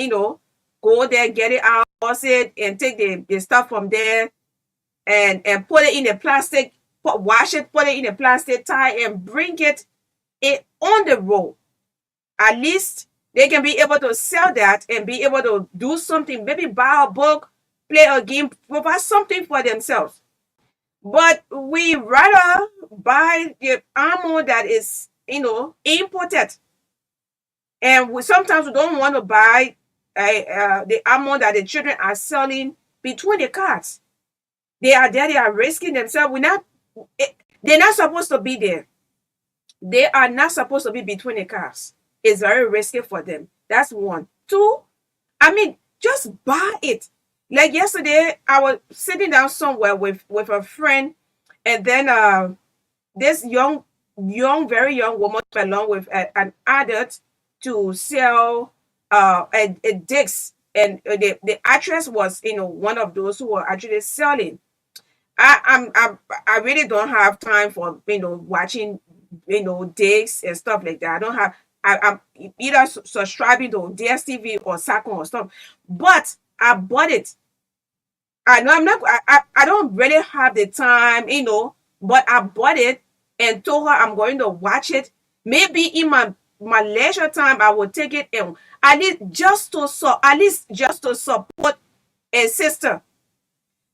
go there, get it out, wash it, and take the stuff from there and put it in a plastic, wash it, put it in a plastic tie, and bring it on the road. At least they can be able to sell that and be able to do something, maybe buy a book, play a game, provide something for themselves. But we rather buy the ammo that is, imported. And sometimes we don't want to buy the ammo that the children are selling between the cars. They are there, they are risking themselves. They're not supposed to be there. They are not supposed to be between the cars. It's very risky for them. That's one. Two, I mean, just buy it. Like yesterday, I was sitting down somewhere with a friend, and then this very young woman along with an adult to sell a disc, and the actress was one of those who were actually selling. I really don't have time for watching digs and stuff like that. I don't have. I'm either subscribing to DSTV or Sakon or stuff, but I bought it. I know I'm not. I don't really have the time, but I bought it and told her I'm going to watch it. Maybe in my leisure time, I will take it and at least just to support a sister.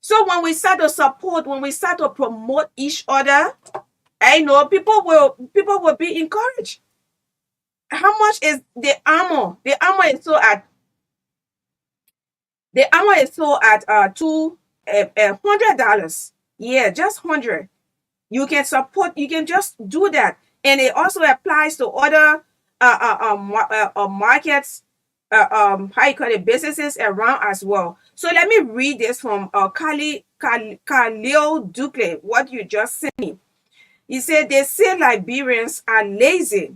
So when we start to promote each other, I know people will be encouraged. How much is the armor? The armor is so at two $100. Yeah, just 100. You can support. You can just do that, and it also applies to other markets. How you call it, businesses around as well. So let me read this from Khalil Ducle. What you just sent me. He said they say Liberians are lazy.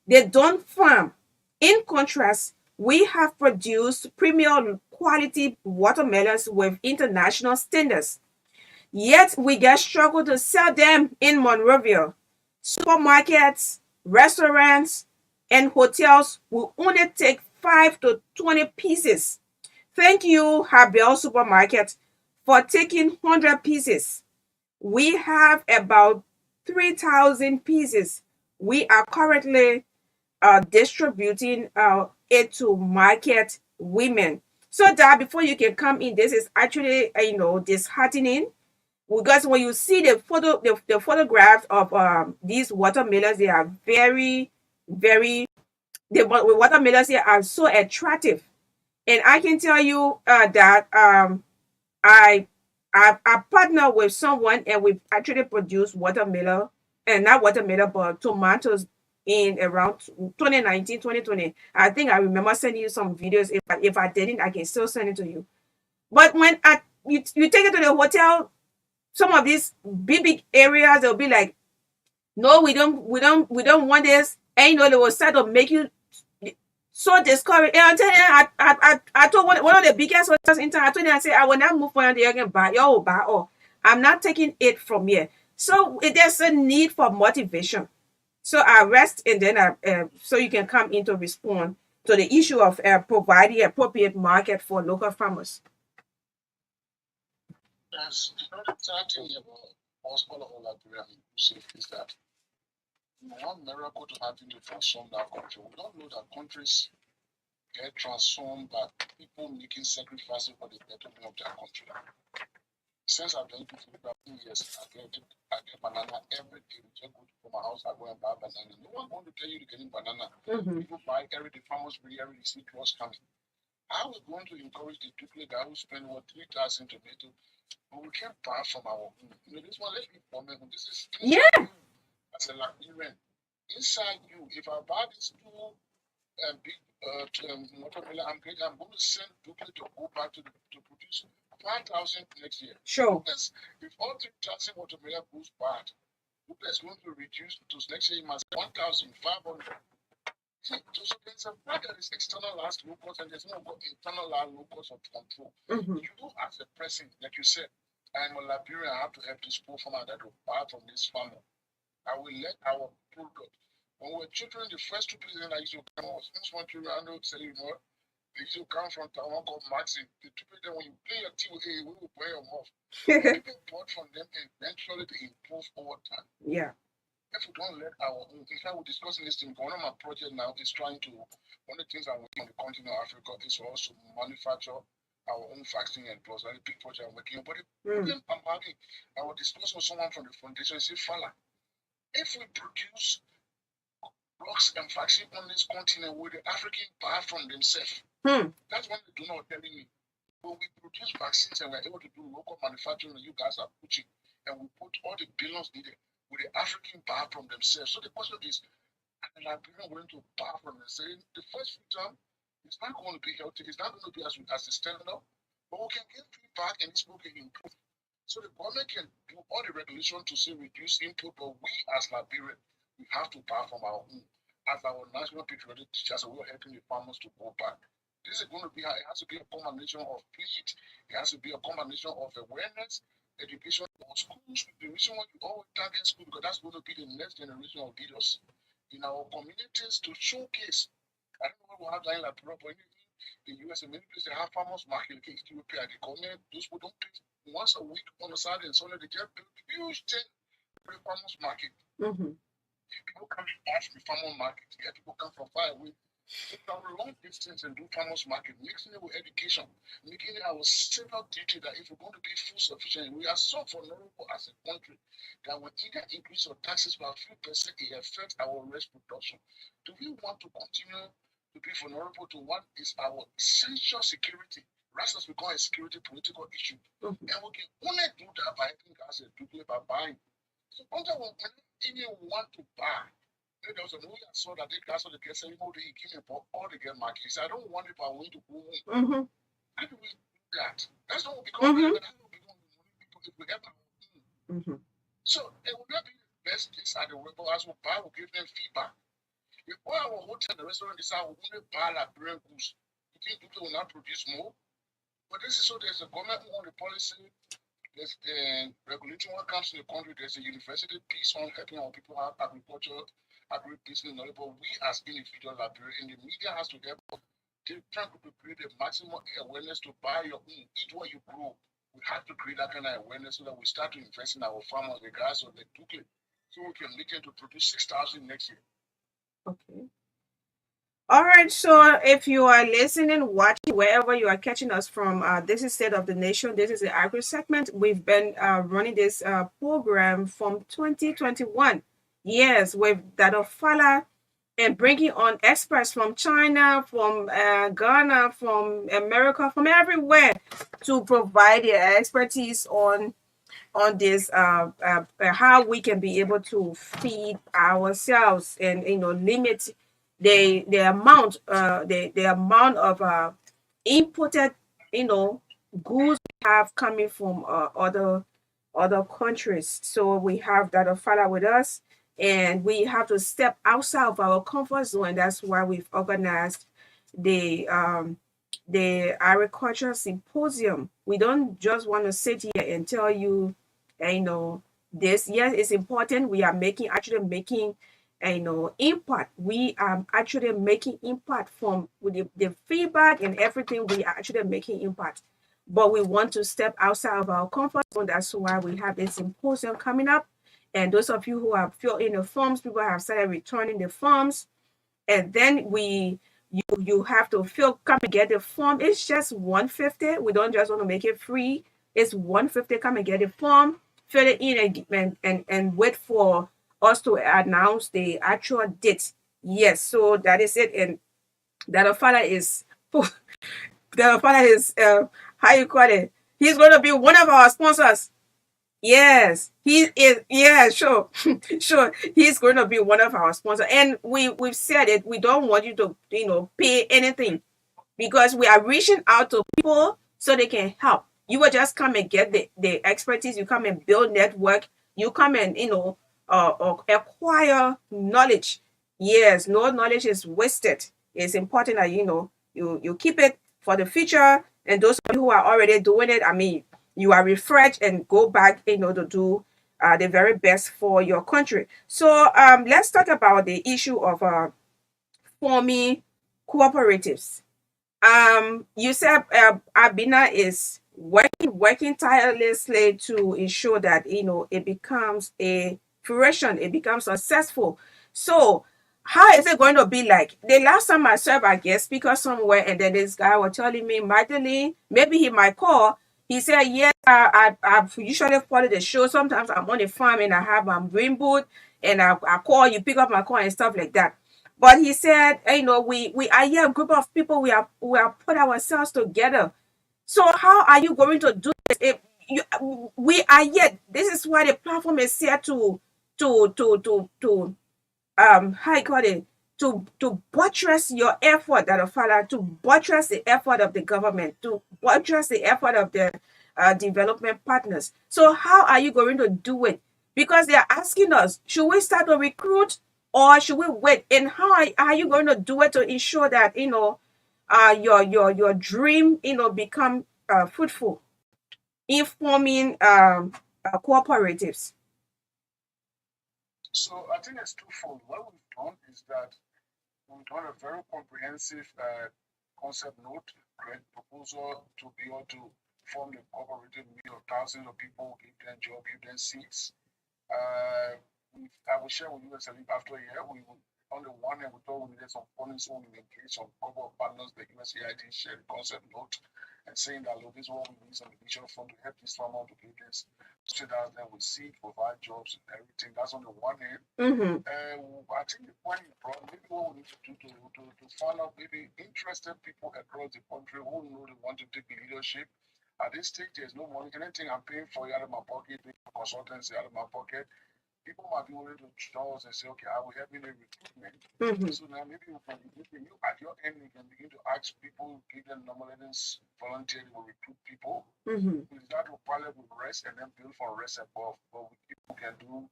They don't farm. In contrast, we have produced premium quality watermelons with international standards. Yet we get struggle to sell them in Monrovia. Supermarkets, restaurants, and hotels will only take 5 to 20 pieces. Thank you, Habel Supermarket, for taking 100 pieces. We have about 3,000 pieces. We are currently distributing it to market women. So that before you can come in, this is actually disheartening, because when you see the photographs of these watermelons, they are very, very, the watermelons here are so attractive. And I can tell you that I, I partner with someone and we actually produce watermelon, and not watermelon but tomatoes, in around 2019, 2020. I think I remember sending you some videos. If I didn't, I can still send it to you. But when you take it to the hotel, some of these big areas, they'll be like, no, we don't want this. And they will start to make you so discouraged. And I'm telling you, I told one of the biggest hotels in town, I told them, I said, I will not move for you again, buy your buy all. I'm not taking it from here. So there's a need for motivation. So I rest, and then so you can come in to respond to the issue of providing appropriate market for local farmers. Yes, the sad thing about us, all of our Liberian inclusive, is that one miracle to happen to transform that country. We don't know that countries get transformed by people making sacrifices for the betterment of their country. Since I've been to for years, I get banana every day. We just go to my house, I go and buy banana. No one going to tell you to get banana. People buy every day, farmers bring every day, see what's coming. I was going to encourage the people that will spend 3,000 tomato, but we can't buy from our own. This one, let's be honest. This is Yeah. as a Liberian. Inside you, if I buy these two big watermelon, I'm going to send duplicate to go back to produce 5,000 next year. Sure. Because if all 3,000 watermelon goes bad, duplicate is going to reduce to next year, you must 1,500. See, so there's a part that is external as locals, and there's no internal locals of control. You as a person, like you said, I'm a Liberian, I have to help this poor farmer that will buy from this farmer. I will let our product. When we were children, the first two places I used to come was one children I know Sellee, they used to come from town called Maxine. The two people, when you play your tea with we will play your mouth. People bought from them and eventually they improve over time. Yeah. If we don't let our own, in fact, we're discussing this thing. One of my projects now is trying to, one of the things I'm working on the continent of Africa is also manufacture our own vaccine and plus a big project I'm working on. But the problem I'm having, I was discussing with someone from the foundation, say, Fala, if we produce drugs and vaccine on this continent, will the African buy from themselves? That's what they do not telling me. When we produce vaccines and we're able to do local manufacturing, you guys are pushing, and we put all the billions needed, will the African buy from themselves? So the question is, are the Liberian going to buy from themselves? The first term, it's not going to be healthy. It's not going to be as sustainable, but we can get feedback and this book can improve. So the government can do all the regulation to say reduce input, but we as Liberian, we have to buy from our own. As our national patriotic teachers, we're helping the farmers to go back. This is going to be, it has to be a combination of plead, it has to be a combination of awareness, education or schools. The reason why you always target school because that's going to be the next generation of leaders in our communities to showcase. I don't know what we have done like but in the US and many places they have farmers market. Okay, Ethiopia, the government, those who don't pay once a week on a Saturday and Sunday, they just build huge thing for the farmers market. People come to us the farmers market. Yeah, people come from far away. We travel long distance and do farmers market, mixing it with education, making it our civil duty that if we're going to be food sufficient, we are so vulnerable as a country that we either increase our taxes by a few percent, it affects our rice production. Do we want to continue to be vulnerable to what is our essential security? Rice has become a security political issue. And we can only do that by having gas and by buying. So, when even want to buy, there was a movie I saw that they got so they get saying, "Oh, they give me all the get market." He said, "I don't want it, but I want to go home." How do we do that? That's not because we don't become people if we get our So it will not be the best place at the rebel as we buy, will give them feedback. If all our hotel, the restaurant decide we only buy like brand goods, you think people will not produce more? But this is so there's a government on the policy. There's the regulation when it comes to the country. There's a university piece on helping our people have agriculture, agribusiness knowledge. But we as individual librarians in the media has to help trying to create a maximum awareness to buy your own, eat what you grow. We have to create that kind of awareness so that we start to invest in our farmers regardless of the took so we can make them to produce 6,000 next year. Okay. All right. So if you are listening, watching, wherever you are catching us from, this is State of the Nation. This is the Agri segment. We've been running this program from 2021. Yes, with Dado Fala and bringing on experts from China, from Ghana, from America, from everywhere to provide their expertise on this how we can be able to feed ourselves and limit the amount the amount of imported goods we have coming from other countries. So we have that father with us, and we have to step outside of our comfort zone. That's why we've organized the agriculture symposium. We don't just want to sit here and tell you, this. Yes, it's important. We are actually making impact. We are actually making impact from with the feedback and everything. We are actually making impact, but we want to step outside of our comfort zone. That's why we have this symposium coming up. And those of you who have filled in the forms, people have started returning the forms, and then you have to come and get the form. It's just 150. We don't just want to make it free. It's 150. Come and get the form, fill it in, and wait for us to announce the actual date. Yes, so that is it. And that father is the father is how you call it. He's going to be one of our sponsors. Yes, he is. Yeah, sure, sure. He's going to be one of our sponsors, and we've said it. We don't want you to pay anything, because we are reaching out to people so they can help. You will just come and get the expertise. You come and build network. You come and acquire knowledge. Yes, no knowledge is wasted. It's important that you keep it for the future. And those of you who are already doing it, I mean, you are refreshed and go back, to do the very best for your country. So let's talk about the issue of forming cooperatives. You said Abina is working tirelessly to ensure that it becomes a fruition, it becomes successful. So how is it going to be like? The last time I served a guest speaker somewhere, and then this guy was telling me, Magdalene, maybe he might call. He said, "Yes, I usually follow the show. Sometimes I'm on the farm and I have green boot, and I call you, pick up my call and stuff like that." But he said, we are here, a group of people. We are put ourselves together. So how are you going to do this? If we are yet, this is why the platform is here to how you call it, to buttress your effort, that father, to buttress the effort of the government, to buttress the effort of the development partners. So how are you going to do it? Because they are asking us, should we start to recruit or should we wait? And how are you going to do it to ensure that your dream become fruitful? in forming cooperatives? So I think it's twofold. What we've done is that we've done a very comprehensive concept note, great proposal to be able to form the cooperative meet of thousands of people, give them job, give them seats. Uh, I will share with you a link after a year. On the one hand, we thought we needed some funding, so we engaged some couple of partners, the USAID shared the concept note and saying that, look, this is what we need some initial fund to help this farmer to get this straight out there with seed, provide jobs and everything. That's on the one hand. I think the point you brought, maybe what we need to do to find out maybe interested people across the country who know they want to take leadership. At this stage, there's no money. Anything I'm paying for out of my pocket, consultancy out of my pocket, people might be willing to trust and say, okay, I will help you in recruitment. So now maybe you at your end, you can begin to ask people, give them normal evidence, volunteer, will recruit people. With that, will pilot with rest and then build for rest above. But people can do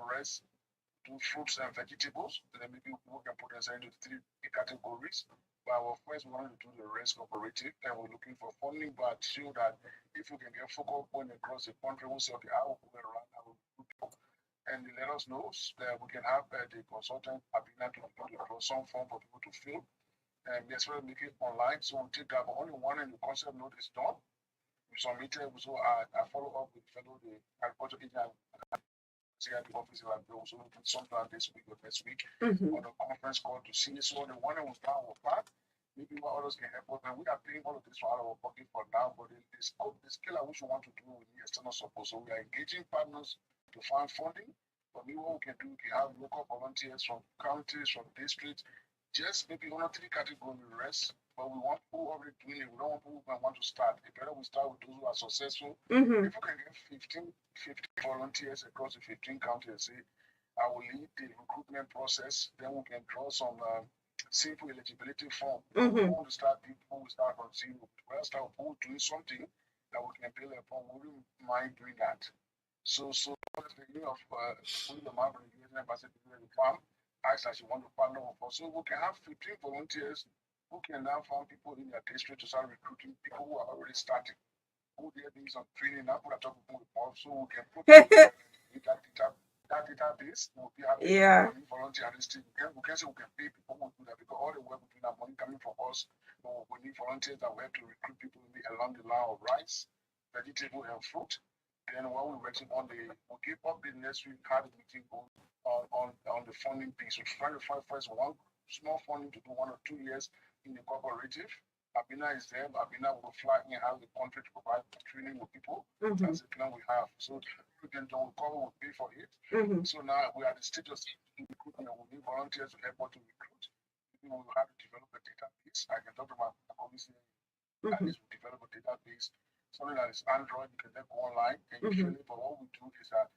rest, do fruits and vegetables, and then maybe people can put themselves into three categories. But our first we wanted to do the rest cooperative, and we're looking for funding, but show that if we can get focal point across the country, we'll say, okay, I will go around, I will recruit people and they let us know that we can have the consultant Abina to draw some form for people to fill. And we expect to make it online. So we'll take that. But only one and the concept note is done. We submitted. So I follow up with fellow the agriculture agent at the office of Bill. So we'll do sometime this week or next week on a conference call to see. So the one that was down our part. Maybe what others can help us. And we are paying all of this for out of our pocket for now, but the scale at which we want to do with the external support. So we are engaging partners to find funding. But maybe what we can do, we can have local volunteers from counties, from districts, just maybe one or three categories the rest. But we want people already doing it. We don't want people who want to start. It's better we start with those who are successful. If we can get 15 volunteers across the 15 counties and say, I will lead the recruitment process, then we can draw some simple eligibility form. We want to start people, we start from zero. We'll start with doing something that we can build upon. We wouldn't mind doing that. So that's the idea of putting the map in the US Embassy to the farm. Ask that you want to partner with us. So we can have 15 volunteers who can now find people in their district to start recruiting people who are already starting. Who they are doing some training now, put a talk with so we can put that database will be having volunteer and this we can say we can pay people who do that because all the work we do now money coming from us. So we need volunteers that we have to recruit people along the line of rice, vegetable and fruit. Then while we're working on we'll give up the next week how the meeting goes on the funding piece. We're trying to find first one small funding to do 1 or 2 years in the cooperative. Abina is there. Abina will fly in how the country to provide training with people. That's the plan we have. So then John will pay for it. So now we are at the stage of recruitment. We need volunteers to help us to recruit. We will have to develop a database. I can talk about the commission. At least we develop a database. Something that is Android, you can then go online and you fill it. But what we do is that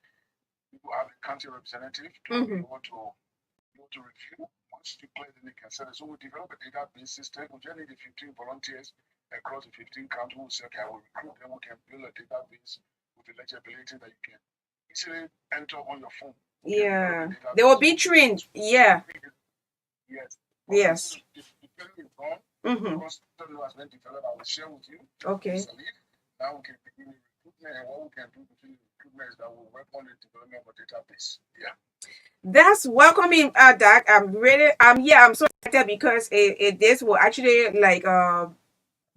people have a county representative to be able to review. Once you play, then they can send it. So we develop a database system. We just need the 15 volunteers across the 15 counties. We say, okay, I will recruit them. We can build a database with the legibility that you can easily enter on your phone. Yeah, they will be trained. Yeah. Yes. Yes. If the training is gone, because the has been developed, I will share with you. Okay. Now we can begin the recruitment, and what we can do between the recruitment is that we'll work on the development of a database. Yeah. That's welcoming, Doc. I'm so excited because this will actually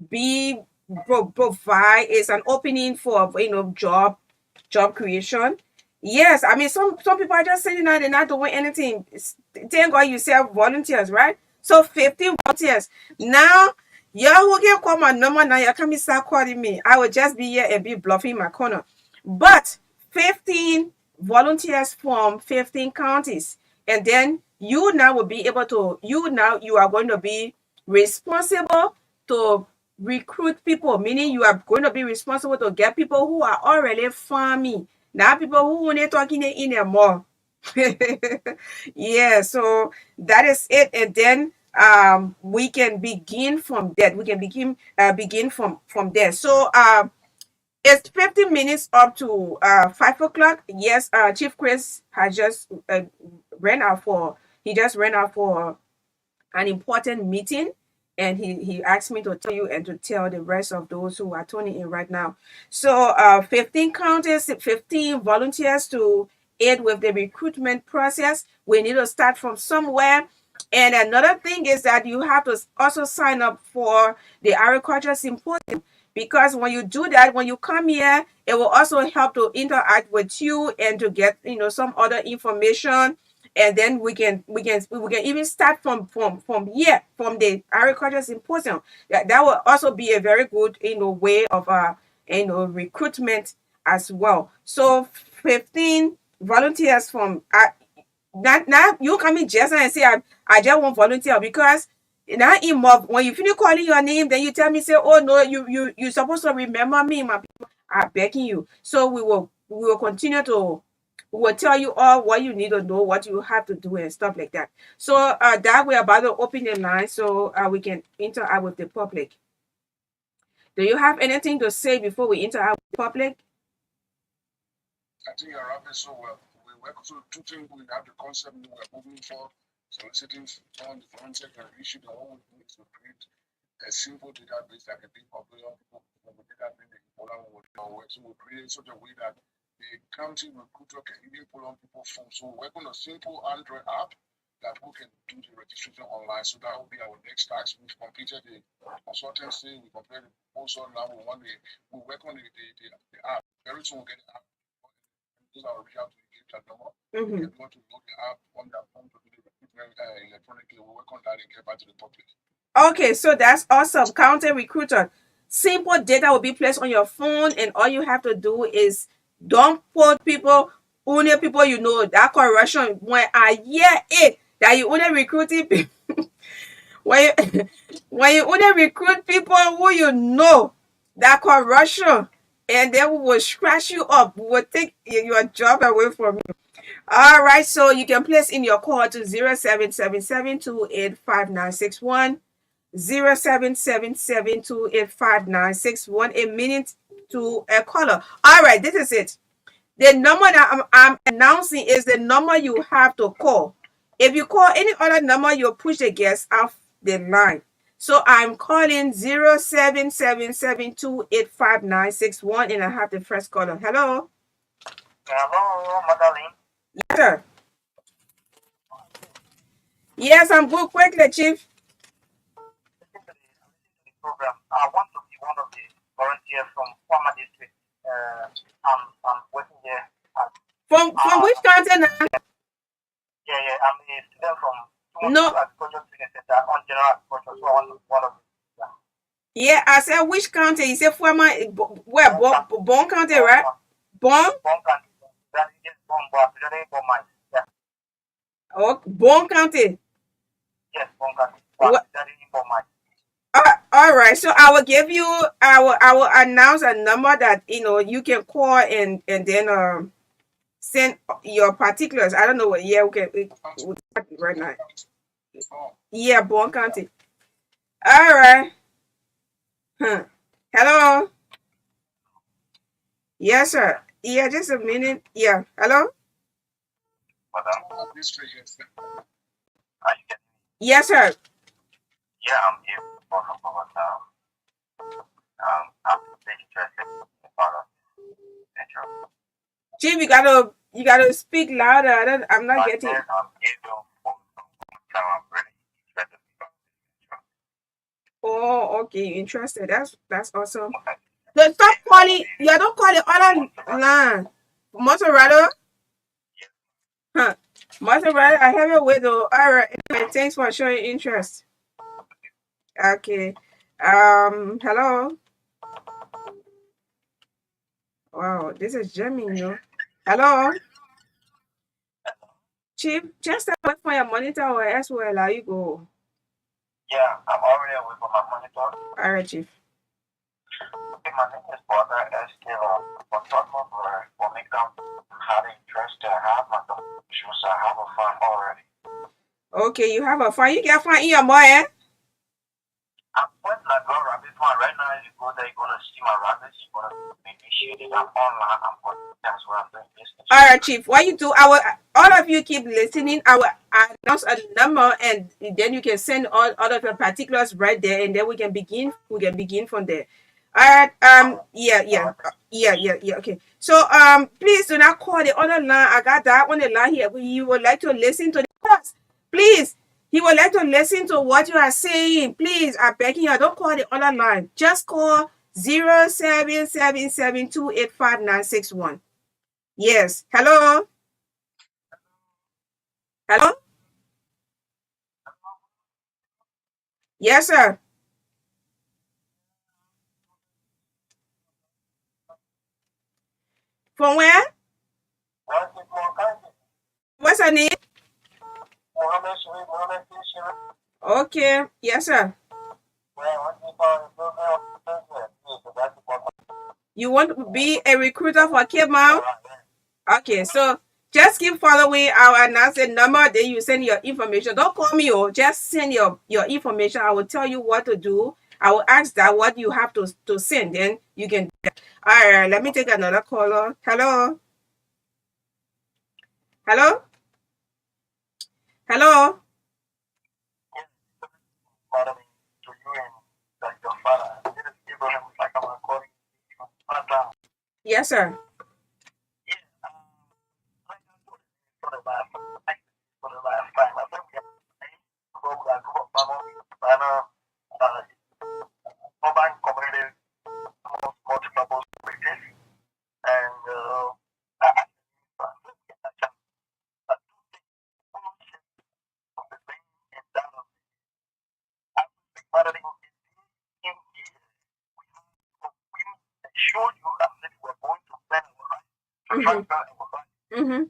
be provide is an opening for job creation. Yes, I mean some people are just sitting there, they're not doing anything. Thank God you said volunteers, right? So 15 volunteers. Now you who can call my number now, you can start calling me. I will just be here and be bluffing my corner. But 15 volunteers from 15 counties. And then you now will be able to, you are going to be responsible to recruit people, meaning you are going to be responsible to get people who are already farming, not people who are talking in a more. Yeah, so that is it. And then we can begin from that. We can begin from there. So it's 15 minutes up to 5 o'clock. Yes, Chief Chris has just ran out for he just ran out for an important meeting. and he asked me to tell you and to tell the rest of those who are tuning in right now. So 15 counties, 15 volunteers to aid with the recruitment process. We need to start from somewhere. And another thing is that you have to also sign up for the agriculture symposium, because when you do that, when you come here, it will also help to interact with you and to get some other information. And then we can even start from here, from the agriculture symposium. That will also be a very good way of recruitment as well. So 15 volunteers from now you come in just and say I just want volunteer, because now when you finish calling your name, then you tell me, say, oh no, you supposed to remember me. My people are begging you. So we will continue to, we will tell you all what you need to know, what you have to do and stuff like that. So that we're about to open the line so we can interact with the public. Do you have anything to say before we interact with the public? I think you're wrapping so well. We work through two things. We have the concept we are moving for, soliciting on the volunteer can issue. The whole thing is to create a simple database that can be popular people from the database they can pull on with our work. So we create such a way that the county recruiter can even pull on people's phones. So we're working on a simple Android app that people can do the registration online. So that will be our next task. We've completed the consultancy, we completed the proposal. Now we work on the app. Very soon we'll get the app. I'll reach out to you, give that number. Mm-hmm. If you want to load the app on that phone to do the recruitment electronically, we'll work on that and get back to the public. Okay, so that's awesome. County recruiter. Simple data will be placed on your phone, and all you have to do is don't put people, only people you know. That correction, when I hear it, that you only recruiting people, when you only recruit people who you know, that correction, and then we will scratch you up. We will take your job away from you. All right, so you can place in your call to 0777285961. 0777285961. A minute to a caller. All right, this is it. The number that I'm announcing is the number you have to call. If you call any other number, you'll push the guest off the line. So I'm calling 0777285961, and I have the first caller. Hello. Hello, Magdalene. Yes, sir. Yes, I'm good. Quickly, Chief. Listen to the program. I want to be one of the volunteers from Farmer District. I'm working here. From which country now? Yeah. I'm a student from No. Agriculture Training Center on General Agriculture. So I want to be one of them. Yeah, I said which county? You said former, where? Bon County, right? Bon? Bon County. That is Bon, but today Bon mine. Yeah. Oh, Bon County. Yes, Bon County. What? That is Bon mine. All right. So I will give you. I will announce a number that you can call and then send your particulars. I don't know what. Yeah, we start right now. Yeah, Bon County. All right. Hello. Yes, sir. Yeah, just a minute. Yeah. Hello. Madam, Are you getting Yes, sir. yeah, I'm here for about I'm very interested in part of nature. Chief, you gotta speak louder. I'm not getting. I'm able for I'm really interested in nature. Oh, okay. You're interested. That's awesome. So stop calling. You don't call the other line. Motorado. Motorado, I have a widow. All right. Anyway, thanks for showing interest. Okay. Hello. Wow, this is jamming you. Hello. Chief, just wait for your monitor or else will allow you go. Yeah, I'm already away from my monitor. All right, Chief. Okay, my name is Brother Esther. For me, I'm having interest. I have my issues. I have a farm already. Okay, you have a farm. You get farm in your boy, eh? I'm going to go rabbit farm right now. You go there, you're gonna see my rabbits. You're gonna be initiated. I'm online. I'm going. That's where I'm doing business. All right, Chief. What you do? All of you keep listening. I will announce a number, and then you can send all of your particulars right there, and then we can begin. We can begin from there. All right. Yeah. Okay. So please do not call the other line. I got that on the line here. You would like to listen to the class, please. He would like to listen to what you are saying. Please, I beg you, don't call the other line. Just call 0777285961. Yes. Hello. Hello. Yes, sir. From where? What's her name? Okay. Yes, sir. You want to be a recruiter for Cape Mount? Okay, so just keep following our announcement number. Then you send your information. Don't call me, just send your information. I will tell you what to do. I will ask that what you have to send. Then you can. All right, let me take another caller. Hello. Hello. Hello. Yes, sir. Mm-hmm.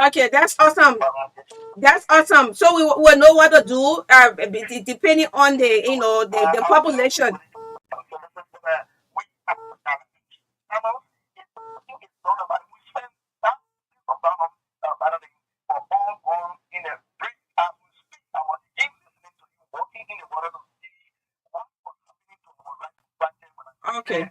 Okay, that's awesome. That's awesome. So we will know what to do. Depending on the population. Okay.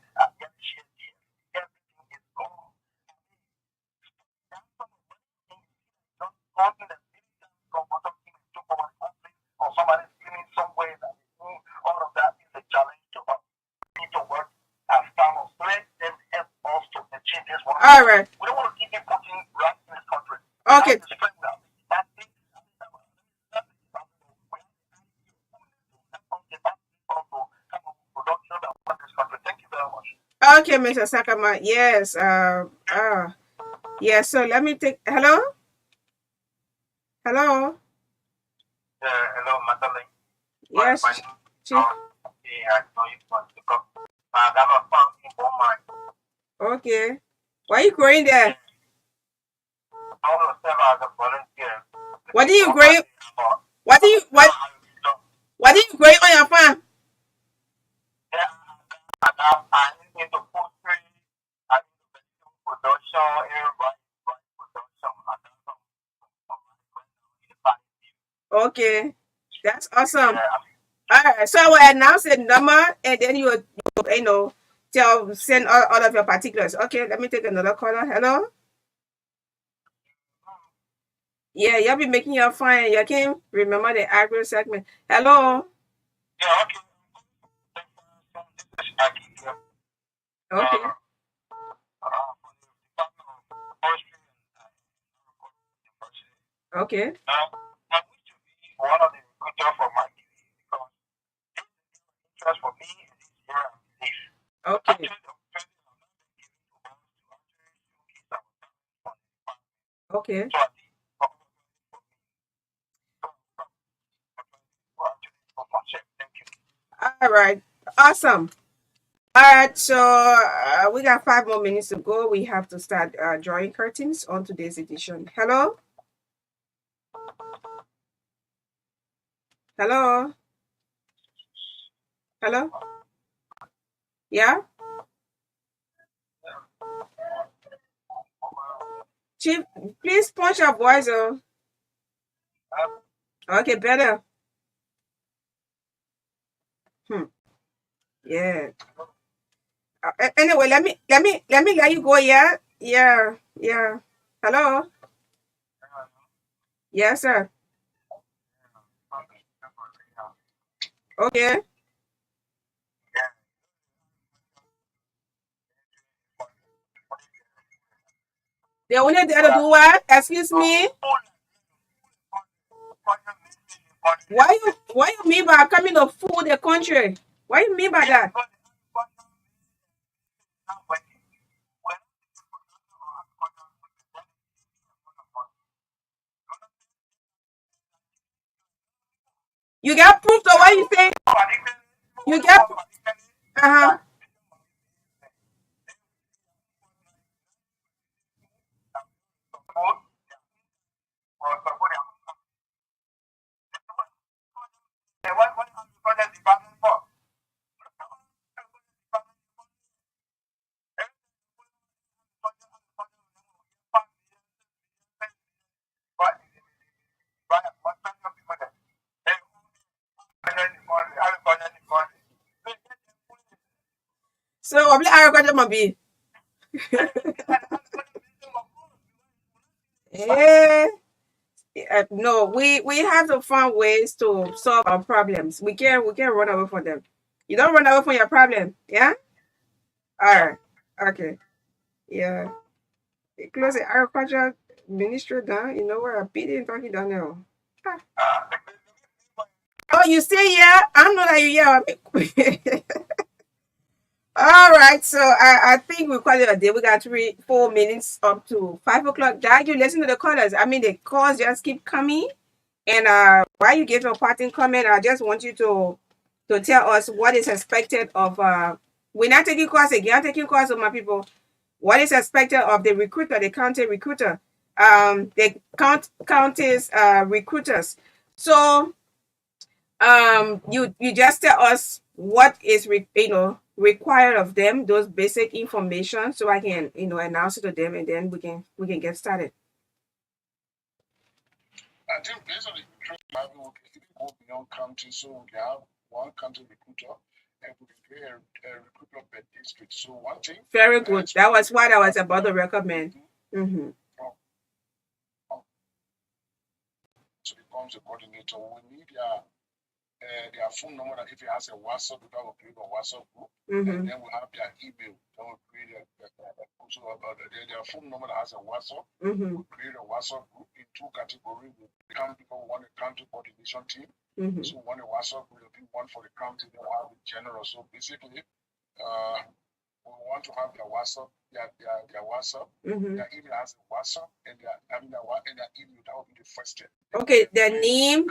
All right. Okay. Okay, Mr. Sakama. Yes. Yeah. So let me take. Hello. Hello. Hello, Magdalene. Yes. Chief. Okay. Why are you growing there? What do you grow? What do you what do you grow on your farm? Okay. That's awesome. All right. So I will announce the number, and then send all of your particulars. Okay. Let me take another caller. Hello. Yeah, you'll be making your fine. You can't remember the agro segment. Hello. Okay. Okay. Okay. Okay. All right. Awesome. All right. So we got 5 more minutes to go. We have to start drawing curtains on today's edition. Hello. Hello? Hello? Yeah? Chief, please punch your voice. Oh. Okay, better. Yeah. Anyway, let you go. Yeah, yeah. Hello. Yes, sir. Okay. They only there to do what? Excuse me. What you mean by coming to fool the country? What you mean by that? You got proof of what you say? You got uh-huh. So I'm like, I got my be. Eh, no, we have to find ways to solve our problems. We can't run away from them. You don't run away from your problem. Yeah. All right. Okay. Yeah. Close the agriculture ministry down. You know where I beat it talking down now. Ah. Oh, you stay here? I know that you here. All right, so I think we call it a day. We got 4 minutes up to 5 o'clock. Dad, you listen to the callers. I mean, the calls just keep coming. And while you give your parting comment, I just want you to tell us what is expected of. We're not taking calls again. I'm taking calls of my people. What is expected of the recruiter, the county recruiter, the county's recruiters. So you just tell us what is required of them, those basic information, so I can announce it to them, and then we can get started. I think based on the recruitment level, we can go beyond county, so we have one county recruiter, and we can create a recruiter per district. So one thing. Very good. That was what I was about to recommend. Mm-hmm. So it becomes a coordinator. We need their phone number. That if it has a WhatsApp, we will create a WhatsApp group, and then we have their email. Then we create also about their phone number that has a WhatsApp. We create a WhatsApp group in 2 categories. We people want a county coordination team. So one a WhatsApp group, one for the county, then we have the general. So basically, we want to have their WhatsApp, their WhatsApp, their email has a WhatsApp, and their email. That will be the first step. Okay, the name.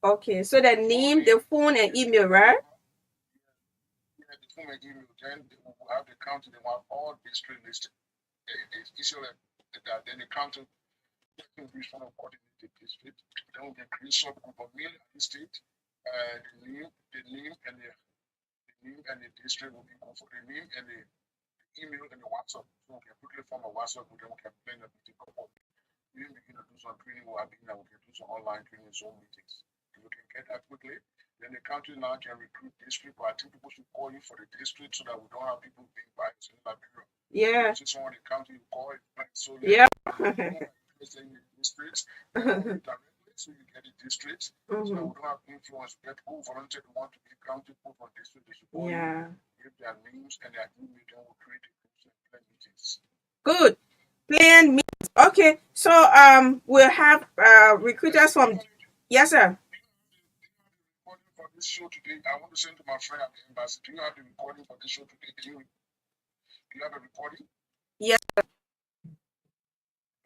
Okay, so the name, the phone, and email, right? Yeah, the phone and email. Then we will have the county. They want all district listed. It's easier that then the county can be one of coordinated district. Then we can create subgroup of mail and state. The name and the district will be for the name and the email and the WhatsApp. So we can quickly form a WhatsApp group. Then we can plan a meeting. We can begin to do some training. We can do some online training, Zoom meetings. We can get that quickly. Then the country now can recruit district, but I think people should call you for the district so that we don't have people being biased in Liberia. Yeah. So someone in the country you call it, right? So yeah. Districts, directly, so you get the districts. So that we don't have influence. Get who volunteer to want to be county people for district. They should call you, give their names and their email. Then we'll create the groups and plan meetings. Good. Plan meetings. Okay. So we'll have recruiters from. Yes, sir. For this show today, I want to send to my friend at the embassy. Do you have the recording for this show today? Do you have a recording? Yes.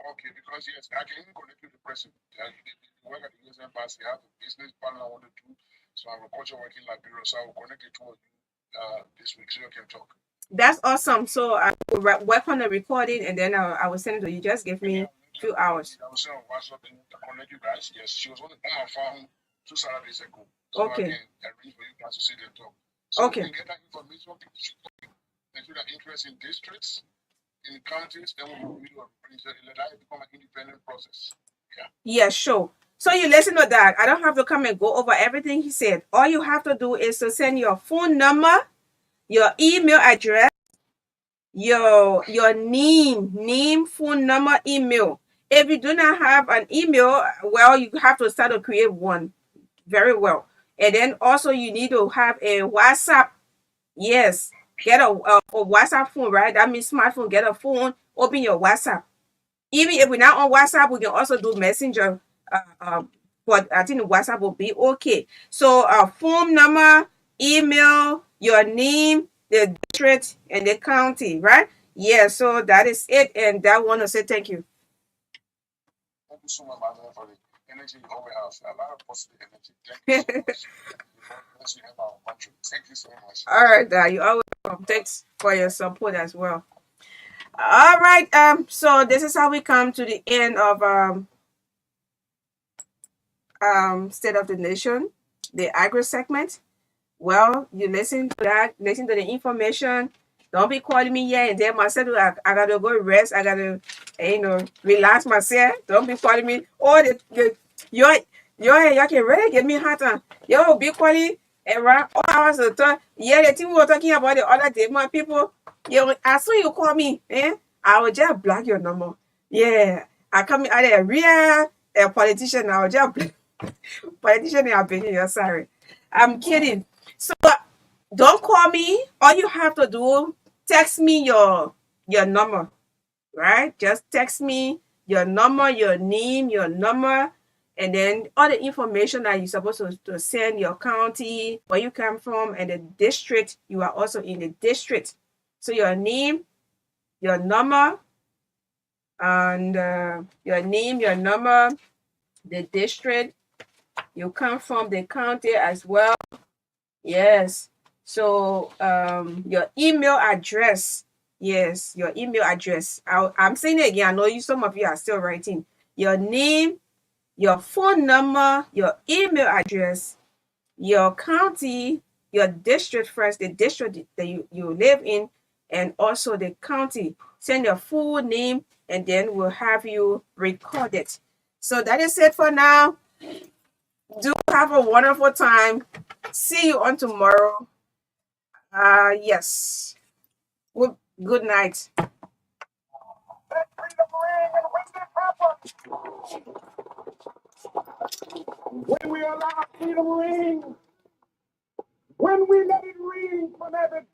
Okay, because yes, I can even connect with the president. The work at the US embassy, I have a business partner I want to do. So I'm a culture working in Liberia, so I will connect it to you this week so you can talk. That's awesome. So I will work on the recording and then I will send it to you. Just give me few hours. I was saying on WhatsApp and connect you guys. Yes, she was on my phone 2 Saturdays ago. So Okay. I can arrange for you guys to sit and talk. So Okay. we can get that information. People should talk. If you have interest in districts, in counties, then we will really arrange it. Let that become an independent process. Yeah. Yeah, sure. So you listen to that. I don't have to come and go over everything he said. All you have to do is to send your phone number, your email address, your name, phone number, email. If you do not have an email, well, you have to start to create one. Very well. And then also you need to have a WhatsApp. Yes. Get a WhatsApp phone, right? That means smartphone. Get a phone, open your WhatsApp. Even if we're not on WhatsApp, we can also do Messenger. But I think WhatsApp will be okay. So, phone number, email, your name, the district, and the county, right? Yeah. So that is it. And I want to say thank you. Thank you so much, Magdalene, for the energy you always have. A lot of positive energy. Thank you so much. Bless you in our country. Thank you so much. All right, you always welcome. Thanks for your support as well. All right. So this is how we come to the end of State of the Nation, the agri segment. Well, you listen to that, listen to the information. Don't be calling me here and there myself. I gotta go rest. I gotta, relax myself. Don't be calling me. Oh, you can really get me hot on. Yo, be calling around all hours of time. Yeah, the thing we were talking about the other day, my people. As soon you call me, I will just block your number. Yeah, I come out a real politician. I will just politician. I'm begging you. Sorry, I'm kidding. So don't call me. All you have to do, text me your number, right? Just text me your number, your name, your number, and then all the information that you're supposed to send, your county, where you come from, and the district. You are also in the district. So your name, your number, and your name, your number, the district you come from, the county as well. Yes. So your email address. Yes, your email address. I'm saying it again. I know some of you are still writing. Your name, your phone number, your email address, your county, your district first, the district that you live in, and also the county. Send your full name, and then we'll have you record it. So that is it for now. Do have a wonderful time. See you on tomorrow. Yes. Good night. When we allow freedom ring, when we let it ring.